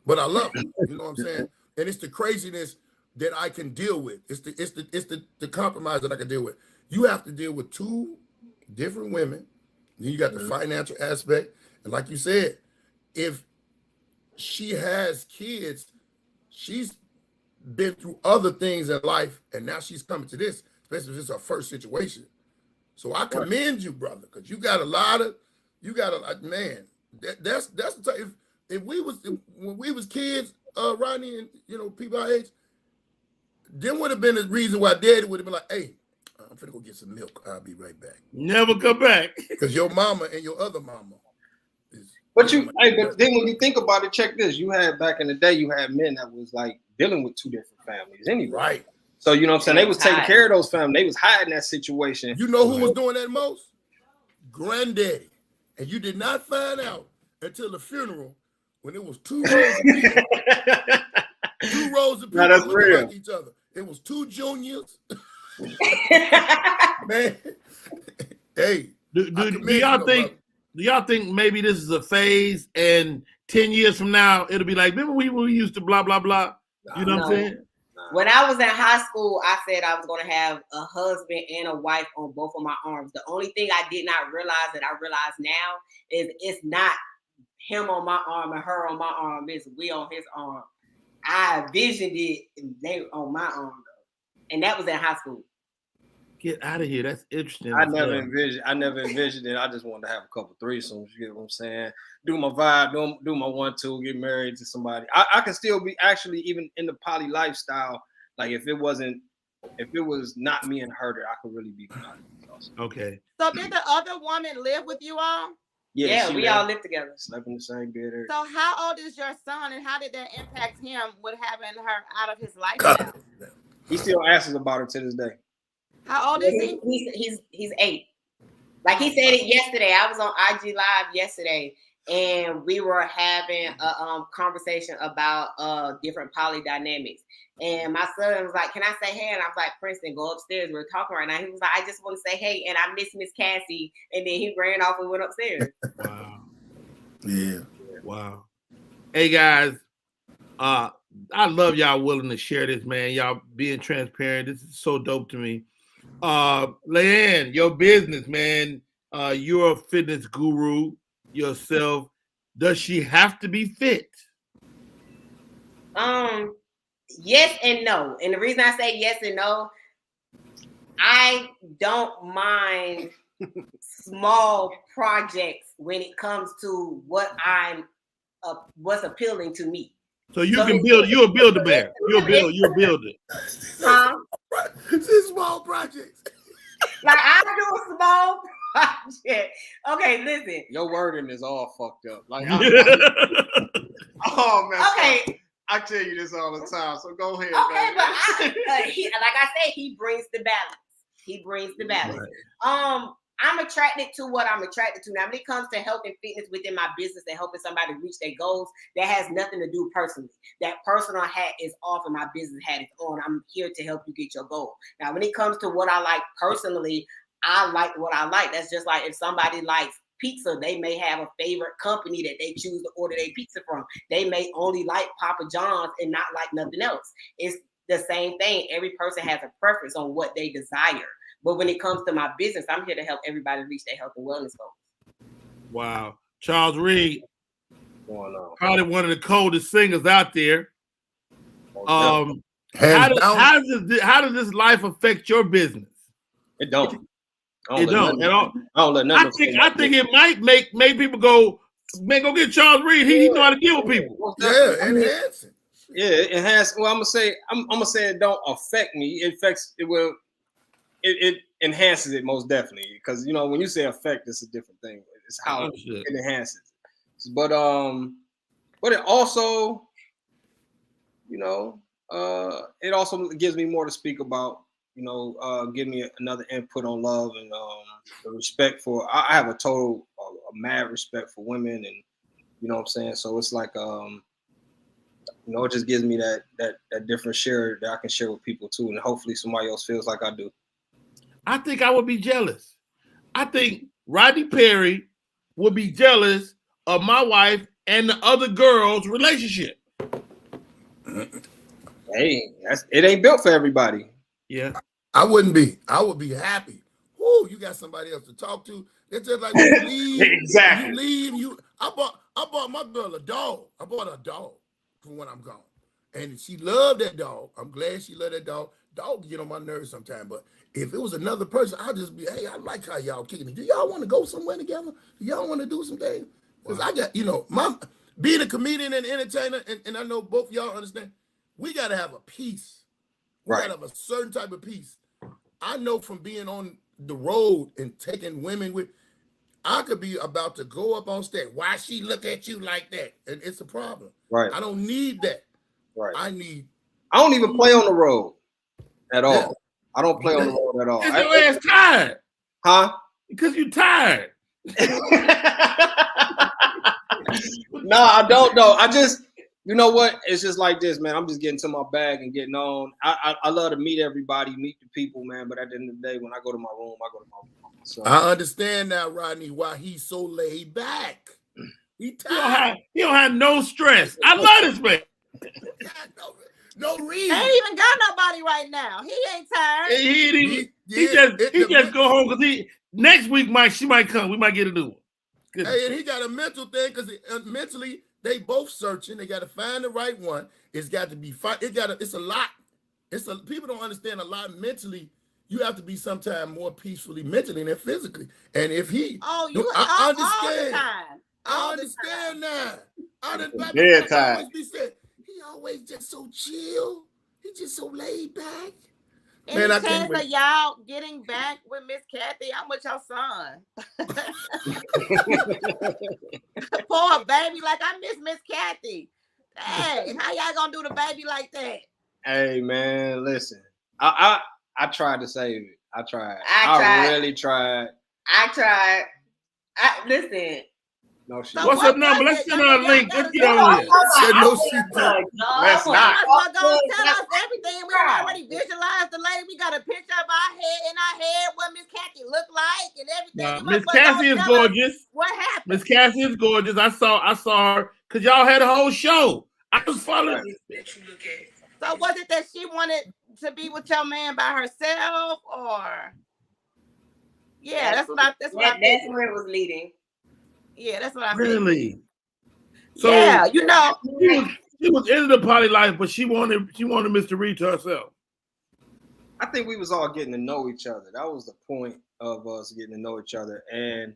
but I love them. You know what I'm saying? And it's the craziness that I can deal with. It's the compromise that I can deal with. You have to deal with two different women. Then you got the financial aspect, and like you said, if she has kids, she's been through other things in life, and now she's coming to this, especially if it's her first situation. So I commend you, brother, because you got a man. That's the type. If when we was kids, Rodney, and people our age, then would have been the reason why Daddy would have been like, "Hey, I'm finna go get some milk. I'll be right back." Never come back. Because your mama and your other mama. But then when you think about it, check this. You had back in the day, you had men that was like dealing with two different families anyway. Right. So you know what I'm saying? They was taking care of those families. They was hiding that situation. You know who was doing that most? Granddaddy. And you did not find out until the funeral when it was two rows of people. Two rows of people looking like each other. It was two juniors. Man. Hey. Do y'all think maybe this is a phase and 10 years from now it'll be like, remember we used to blah blah blah? You know what I'm saying? When I was in high school, I said I was going to have a husband and a wife on both of my arms. The only thing I did not realize that I realize now is it's not him on my arm and her on my arm. It's we on his arm. I envisioned it and they on my arm though. And that was in high school. Get out of here. That's interesting. I never envisioned it. I just wanted to have a couple threesomes. You get what I'm saying? Do my vibe, do my 1-2, get married to somebody. I can still be actually even in the poly lifestyle. Like if it was not me and her, that I could really be poly. Okay. So did the other woman live with you all? Yeah, we all live together. Slept in the same bed. So how old is your son, and how did that impact him with having her out of his lifestyle? He still asks about her to this day. How old is he? He's 8. Like he said it yesterday. I was on IG Live yesterday, and we were having a conversation about different poly dynamics. And my son was like, "Can I say hey?" And I was like, "Princeton, go upstairs. We're talking right now." He was like, "I just want to say hey, and I miss Miss Cassie." And then he ran off and went upstairs. Wow. Yeah. Wow. Hey guys, I love y'all willing to share this, man. Y'all being transparent. This is so dope to me. Leanne, your business, man. You're a fitness guru yourself. Does she have to be fit? Yes and no. And the reason I say yes and no, I don't mind small projects when it comes to what's appealing to me. So you can build. You'll build a bear. You'll build it. Huh? It's small projects. Like I do a small project. Okay, listen. Your wording is all fucked up. Like, oh man. Okay. I tell you this all the time. So go ahead. Okay, but like I said, he brings the balance. Right. I'm attracted to what I'm attracted to. Now, when it comes to health and fitness within my business and helping somebody reach their goals, that has nothing to do personally. That personal hat is off and my business hat is on. I'm here to help you get your goal. Now, when it comes to what I like personally, I like what I like. That's just like if somebody likes pizza, they may have a favorite company that they choose to order their pizza from. They may only like Papa John's and not like nothing else. It's the same thing. Every person has a preference on what they desire. But when it comes to my business, I'm here to help everybody reach their health and wellness goals. Wow. Charles Reed, probably one of the coldest singers out there. How does this life affect your business? It don't. It don't at all. I don't let nothing. I think it might make people go, man, go get Charles Reed. He know how to deal with people. Yeah, enhance it. Yeah, it enhance. Well, I'm gonna say it don't affect me. It affects. It will. It enhances it most definitely, because when you say affect, it's a different thing. It's how it enhances. But it also, it also gives me more to speak about. Give me another input on love and the respect for. I have a mad respect for women, and you know what I'm saying. So it's like it just gives me that different share that I can share with people too, and hopefully somebody else feels like I do. I think I would be jealous. I think Rodney Perry would be jealous of my wife and the other girl's relationship. Hey, it ain't built for everybody. Yeah. I wouldn't be. I would be happy. Whoo, you got somebody else to talk to. It's just like when you leave. Exactly. You leave. I bought my girl a dog. I bought a dog for when I'm gone. And she loved that dog. I'm glad she loved that dog. Dog get on my nerves sometimes, but if it was another person, I'd just be, hey, I like how y'all kicking it. Do y'all want to go somewhere together? Do y'all want to do some things? Because I got, being a comedian and entertainer, and I know both y'all understand, we got to have a peace. We got to have a certain type of peace. I know from being on the road and taking women with, I could be about to go up on stage. Why she look at you like that? And it's a problem. Right. I don't need that. Right. I don't even play on the road at all. Yeah. I don't play on the road at all. Because your ass tired. Huh? Because you tired. No, I don't know. I just, you know what? It's just like this, man. I'm just getting to my bag and getting on. I love to meet everybody, meet the people, man. But at the end of the day, when I go to my room, I go to my room. So I understand now, Rodney, why he's so laid back. He tired. He don't have no stress. I love this man. No reason. Ain't even got nobody right now. He ain't tired. He just go home because next week she might come. We might get a new one. Hey, and he got a mental thing because mentally they both searching. They got to find the right one. It's got to be fun. It's a lot. People don't understand a lot mentally. You have to be sometimes more peacefully mentally than physically. And if he, I understand. All the time. I understand now. Dead time. He always just so chill. He just so laid back. Any chance of y'all getting back with Miss Kathy? I'm with your son. Poor baby, like I miss Miss Kathy. Hey, how y'all gonna do the baby like that? Hey man, listen. I tried to save it. I tried. I really tried. Listen. No shit. What's her number? Let's send her a link. Let's get on here. Let's not. Gonna tell us everything. We already visualized the lady. We got a picture of our head, what Miss Kathy looked like, and everything. Miss Cassie is gorgeous. What happened? Miss Cassie is gorgeous. I saw her because y'all had a whole show. I was following this bitch you look at. So was it that she wanted to be with your man by herself, or? Yeah, that's where it was leading. Yeah, that's what I really. So yeah, she was into the party life, but she wanted Mr. Reed to herself. I think we was all getting to know each other. That was the point of us getting to know each other, and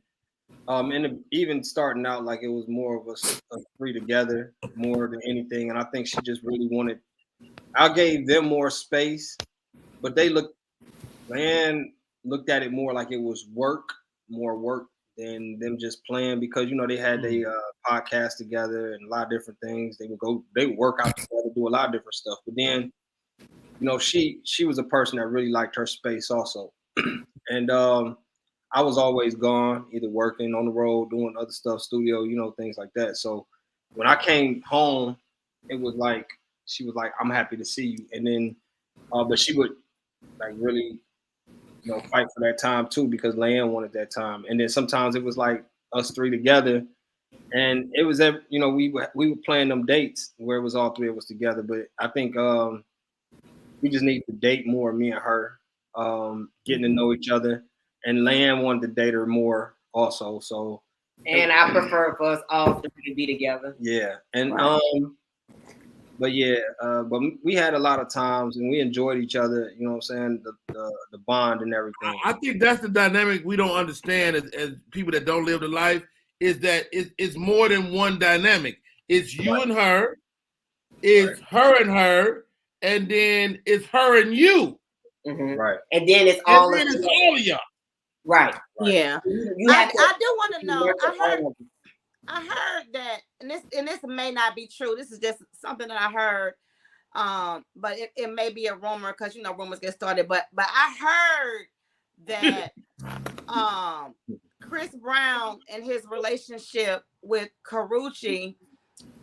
even starting out like it was more of us three together more than anything. And I think she just really wanted. I gave them more space, but Lan looked at it more like it was more work than them just playing, because they had their podcast together and a lot of different things. They would work out together, do a lot of different stuff. But then, she was a person that really liked her space also. And I was always gone, either working on the road, doing other stuff, studio, things like that. So when I came home, it was like she was like, "I'm happy to see you." And then, but she would like really, fight for that time too, because Leanne wanted that time. And then sometimes it was like us three together, and it was we were playing them dates where it was all three of us together. But I think we just need to date more, me and her, getting to know each other. And Leanne wanted to date her more also. So, and I prefer for us all three to be together. Yeah, and right. But we had a lot of times and we enjoyed each other, you know what I'm saying? The bond and everything. I think that's the dynamic we don't understand as people that don't live the life, is that it's more than one dynamic. It's you and her, it's her and her, and then it's her and you. Mm-hmm. Right. And then it's all of y'all. Right. Yeah. I do want to know. I heard that, and this may not be true. This is just something that I heard, but it may be a rumor, because rumors get started. But I heard that Chris Brown and his relationship with Karrueche,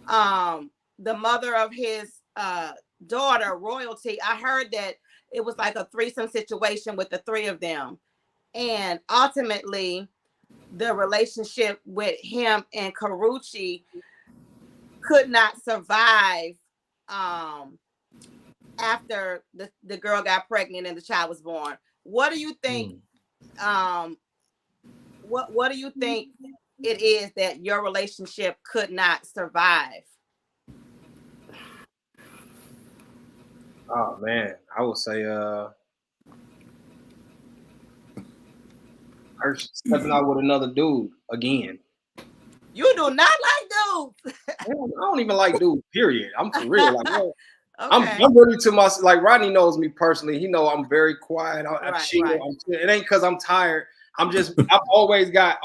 the mother of his daughter, Royalty, I heard that it was like a threesome situation with the three of them, and ultimately, the relationship with him and Karrueche could not survive after the girl got pregnant and the child was born. What do you think? What do you think it is that your relationship could not survive? Oh man, I would say her stepping out with another dude again. You do not like dudes. I don't even like dudes. Period. I'm for real. Like, okay. I'm really to myself. Like Rodney knows me personally. He know I'm very quiet. I chill. Right. It ain't because I'm tired. I'm just. I've always got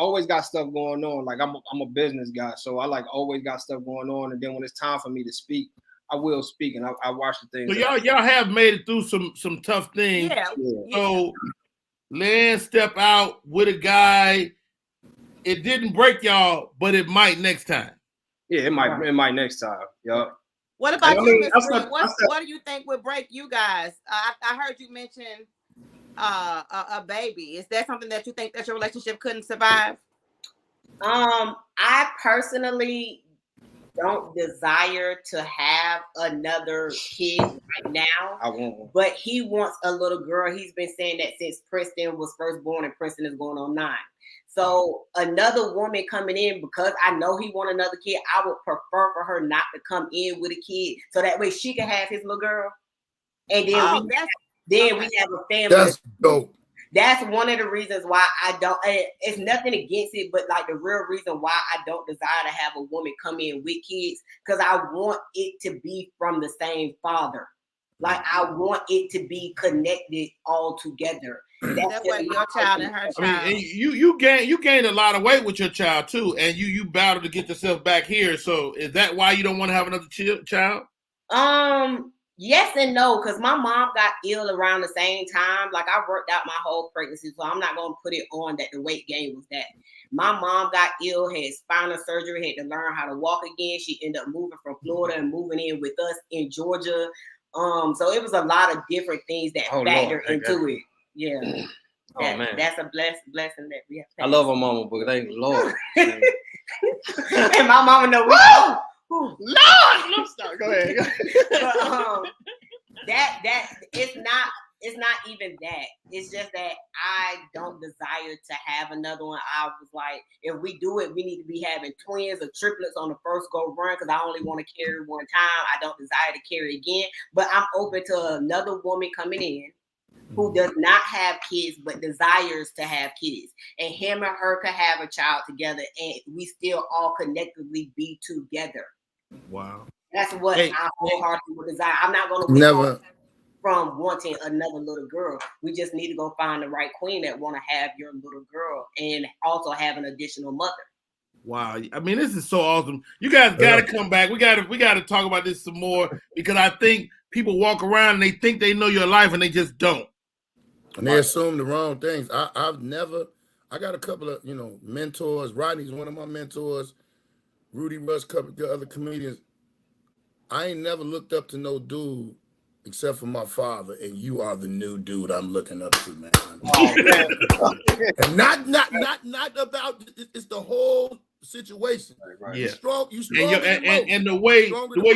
stuff going on. Like I'm a business guy, so I like always got stuff going on. And then when it's time for me to speak, I will speak, and I watch the things. So y'all have made it through some tough things. Yeah. So Lynn step out with a guy. It didn't break y'all, but it might next time. Yeah, it might. It might next time. Yup. What about you, Miss Reed? What do you think would break you guys? I heard you mention a baby. Is that something that you think that your relationship couldn't survive? I personally don't desire to have another kid right now. I won't. But he wants a little girl. He's been saying that since Princeton was first born, and Princeton is going on 9. So another woman coming in, because I know he want another kid, I would prefer for her not to come in with a kid, so that way she can have his little girl, and then we have a family. That's dope. That's one of the reasons why I don't. It's nothing against it, but like the real reason why I don't desire to have a woman come in with kids, because I want it to be from the same father. Like I want it to be connected all together. That way, your child and her child. I mean, you gained a lot of weight with your child too, and you battled to get yourself back here. So is that why you don't want to have another child? Yes and no, because my mom got ill around the same time. Like I worked out my whole pregnancy, so I'm not gonna put it on that the weight gain was that. My mom got ill, had spinal surgery, had to learn how to walk again. She ended up moving from Florida and moving in with us in Georgia. So it was a lot of different things that factored into it. Yeah. Man. That's a blessing that we have. I love my mama, but thank Lord. And my mama know we Lord, stop. Go ahead. But, that it's not even that. It's just that I don't desire to have another one. I was like, if we do it, we need to be having twins or triplets on the first go run, because I only want to carry one time. I don't desire to carry again. But I'm open to another woman coming in who does not have kids but desires to have kids, and him and her could have a child together, and we still all collectively be together. Wow. That's what I wholeheartedly would desire. I'm not going to never from wanting another little girl. We just need to go find the right queen that want to have your little girl and also have an additional mother. Wow. I mean, this is so awesome. You guys got to come back. We got to talk about this some more, because I think people walk around and they think they know your life and they just don't. And they assume the wrong things. I got a couple of, mentors. Rodney's one of my mentors. Rudy Rush, couple of other comedians. I ain't never looked up to no dude except for my father, and you are the new dude I'm looking up to, man. And not about it's the whole situation. Right. Yeah. You strong and the way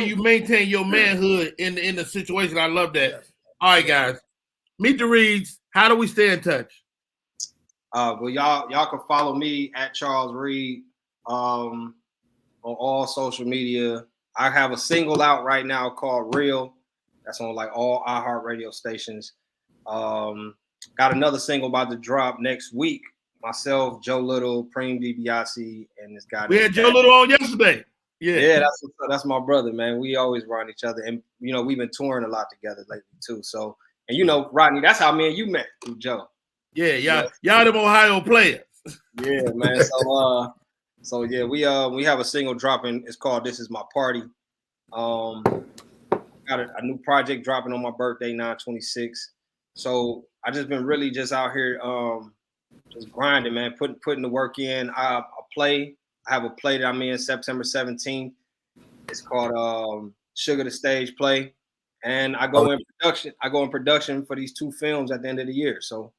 you maintain your manhood in the situation. I love that. Yes. All right, guys. Meet the Reeds. How do we stay in touch? Well, y'all can follow me at Charles Reed on all social media. I have a single out right now called Real. That's on like all iHeartRadio stations. Got another single about to drop next week. Myself, Joe Little, Preem DiBiase, and this guy. We had Joe Little on yesterday. Yeah, that's my brother, man. We always run each other, and we've been touring a lot together lately too. So, and Rodney, that's how me and you met through Joe. Yeah, y'all them Ohio players. Yeah, man. So yeah, we have a single dropping. It's called "This Is My Party." Got a new project dropping on my birthday, 9/26. So I just been really just out here, just grinding, man, putting the work in. I have a play that I'm in September 17th. It's called Sugar the Stage Play, and I go in production. I go in production for these 2 films at the end of the year. So,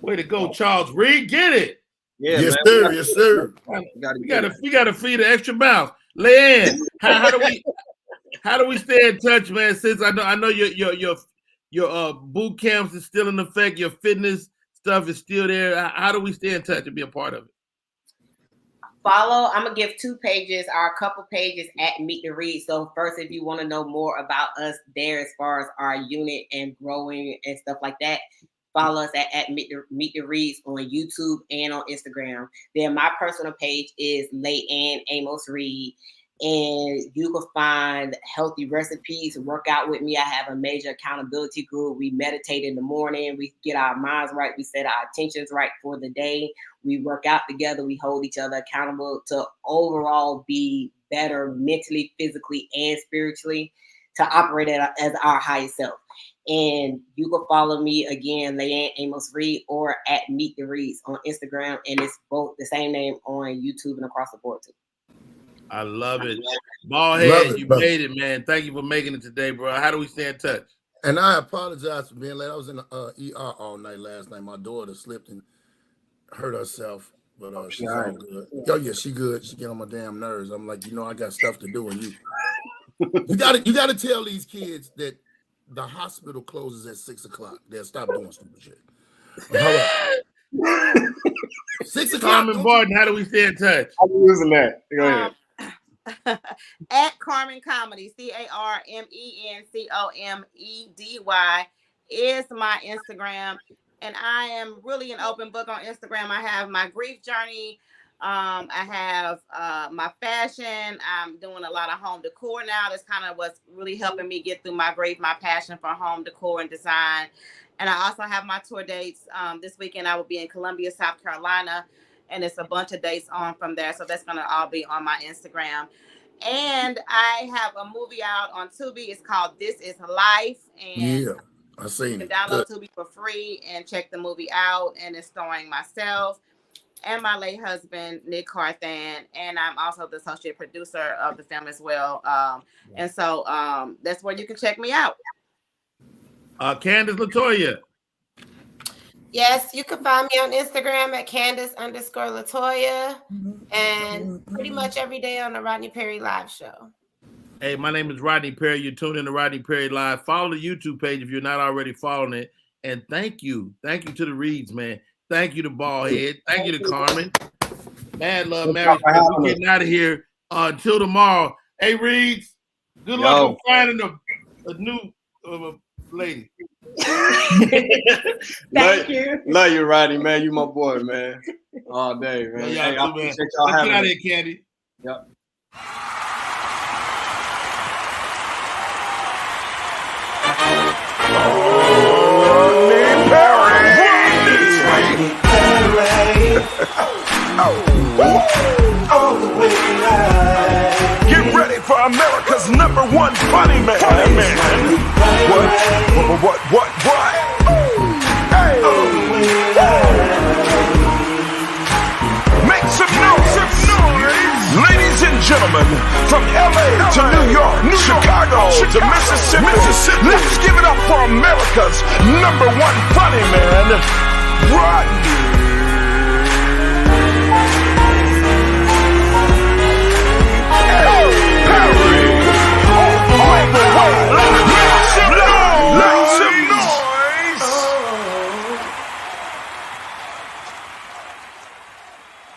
way to go, Charles Reed! Get it? Yeah, yes, man. Yes, sir. We gotta feed an extra mouth. Leanne, how do we? How do we stay in touch, man? Since I know your boot camps is still in effect, your fitness stuff is still there. How do we stay in touch and be a part of it? Follow. I'm gonna give 2 pages or a couple pages at Meet the Read. So first, if you want to know more about us there as far as our unit and growing and stuff like that, follow us at Meet the Reads on YouTube and on Instagram. Then my personal page is Leigh-Ann Amos Reed. And you can find healthy recipes, work out with me. I have a major accountability group. We meditate in the morning. We get our minds right. We set our intentions right for the day. We work out together. We hold each other accountable to overall be better mentally, physically, and spiritually, to operate as our highest self. And you can follow me again, Leigh-Ann Amos Reed, or at Meet the Reads on Instagram. And it's both the same name on YouTube and across the board too. I love it. Baldhead, you made it, man. Thank you for making it today, bro. How do we stay in touch? And I apologize for being late. I was in the ER all night last night. My daughter slipped and hurt herself, but she's all good. Oh yeah, she good. She get on my damn nerves. I'm like, I got stuff to do, and you gotta tell these kids that the hospital closes at 6 o'clock. They'll stop doing stupid shit. All right. 6 o'clock. Carmen, Barton, how do we stay in touch? I'm using that. Go ahead. At Carmen Comedy, CarmenComedy is my Instagram, and I am really an open book on Instagram. I have my grief journey. I have my fashion. I'm doing a lot of home decor now. That's kind of what's really helping me get through my grief, my passion for home decor and design. And I also have my tour dates. This weekend I will be in Columbia, South Carolina, and it's a bunch of dates on from there. So that's going to all be on my Instagram. And I have a movie out on Tubi. It's called This Is Life. And yeah, I seen it. You can download Tubi for free and check the movie out. And it's starring myself and my late husband, Nick Carthan. And I'm also the associate producer of the film as well. And so that's where you can check me out. Candace LaToya. Yes, you can find me on Instagram at Candace_LaToya, and pretty much every day on the Rodney Perry Live Show. Hey, my name is Rodney Perry. You're tuned in to Rodney Perry Live. Follow the YouTube page if you're not already following it. And thank you to the Reeds, man. Thank you to Baldhead. Thank you to Carmen. Mad love, marriage. We're getting out of here until tomorrow. Hey, Reeds, good luck on finding a new lady. Thank you. Love you, Rodney, man. You my boy, man. All day, man. Hey, I appreciate y'all Let's having get out of me. here, Candy. Yep. Get ready for America's #1 funny man. What? Hey. Make some noise. Ladies and gentlemen, from LA to New York, Chicago to Mississippi, let's give it up for America's #1 funny man, Rodney.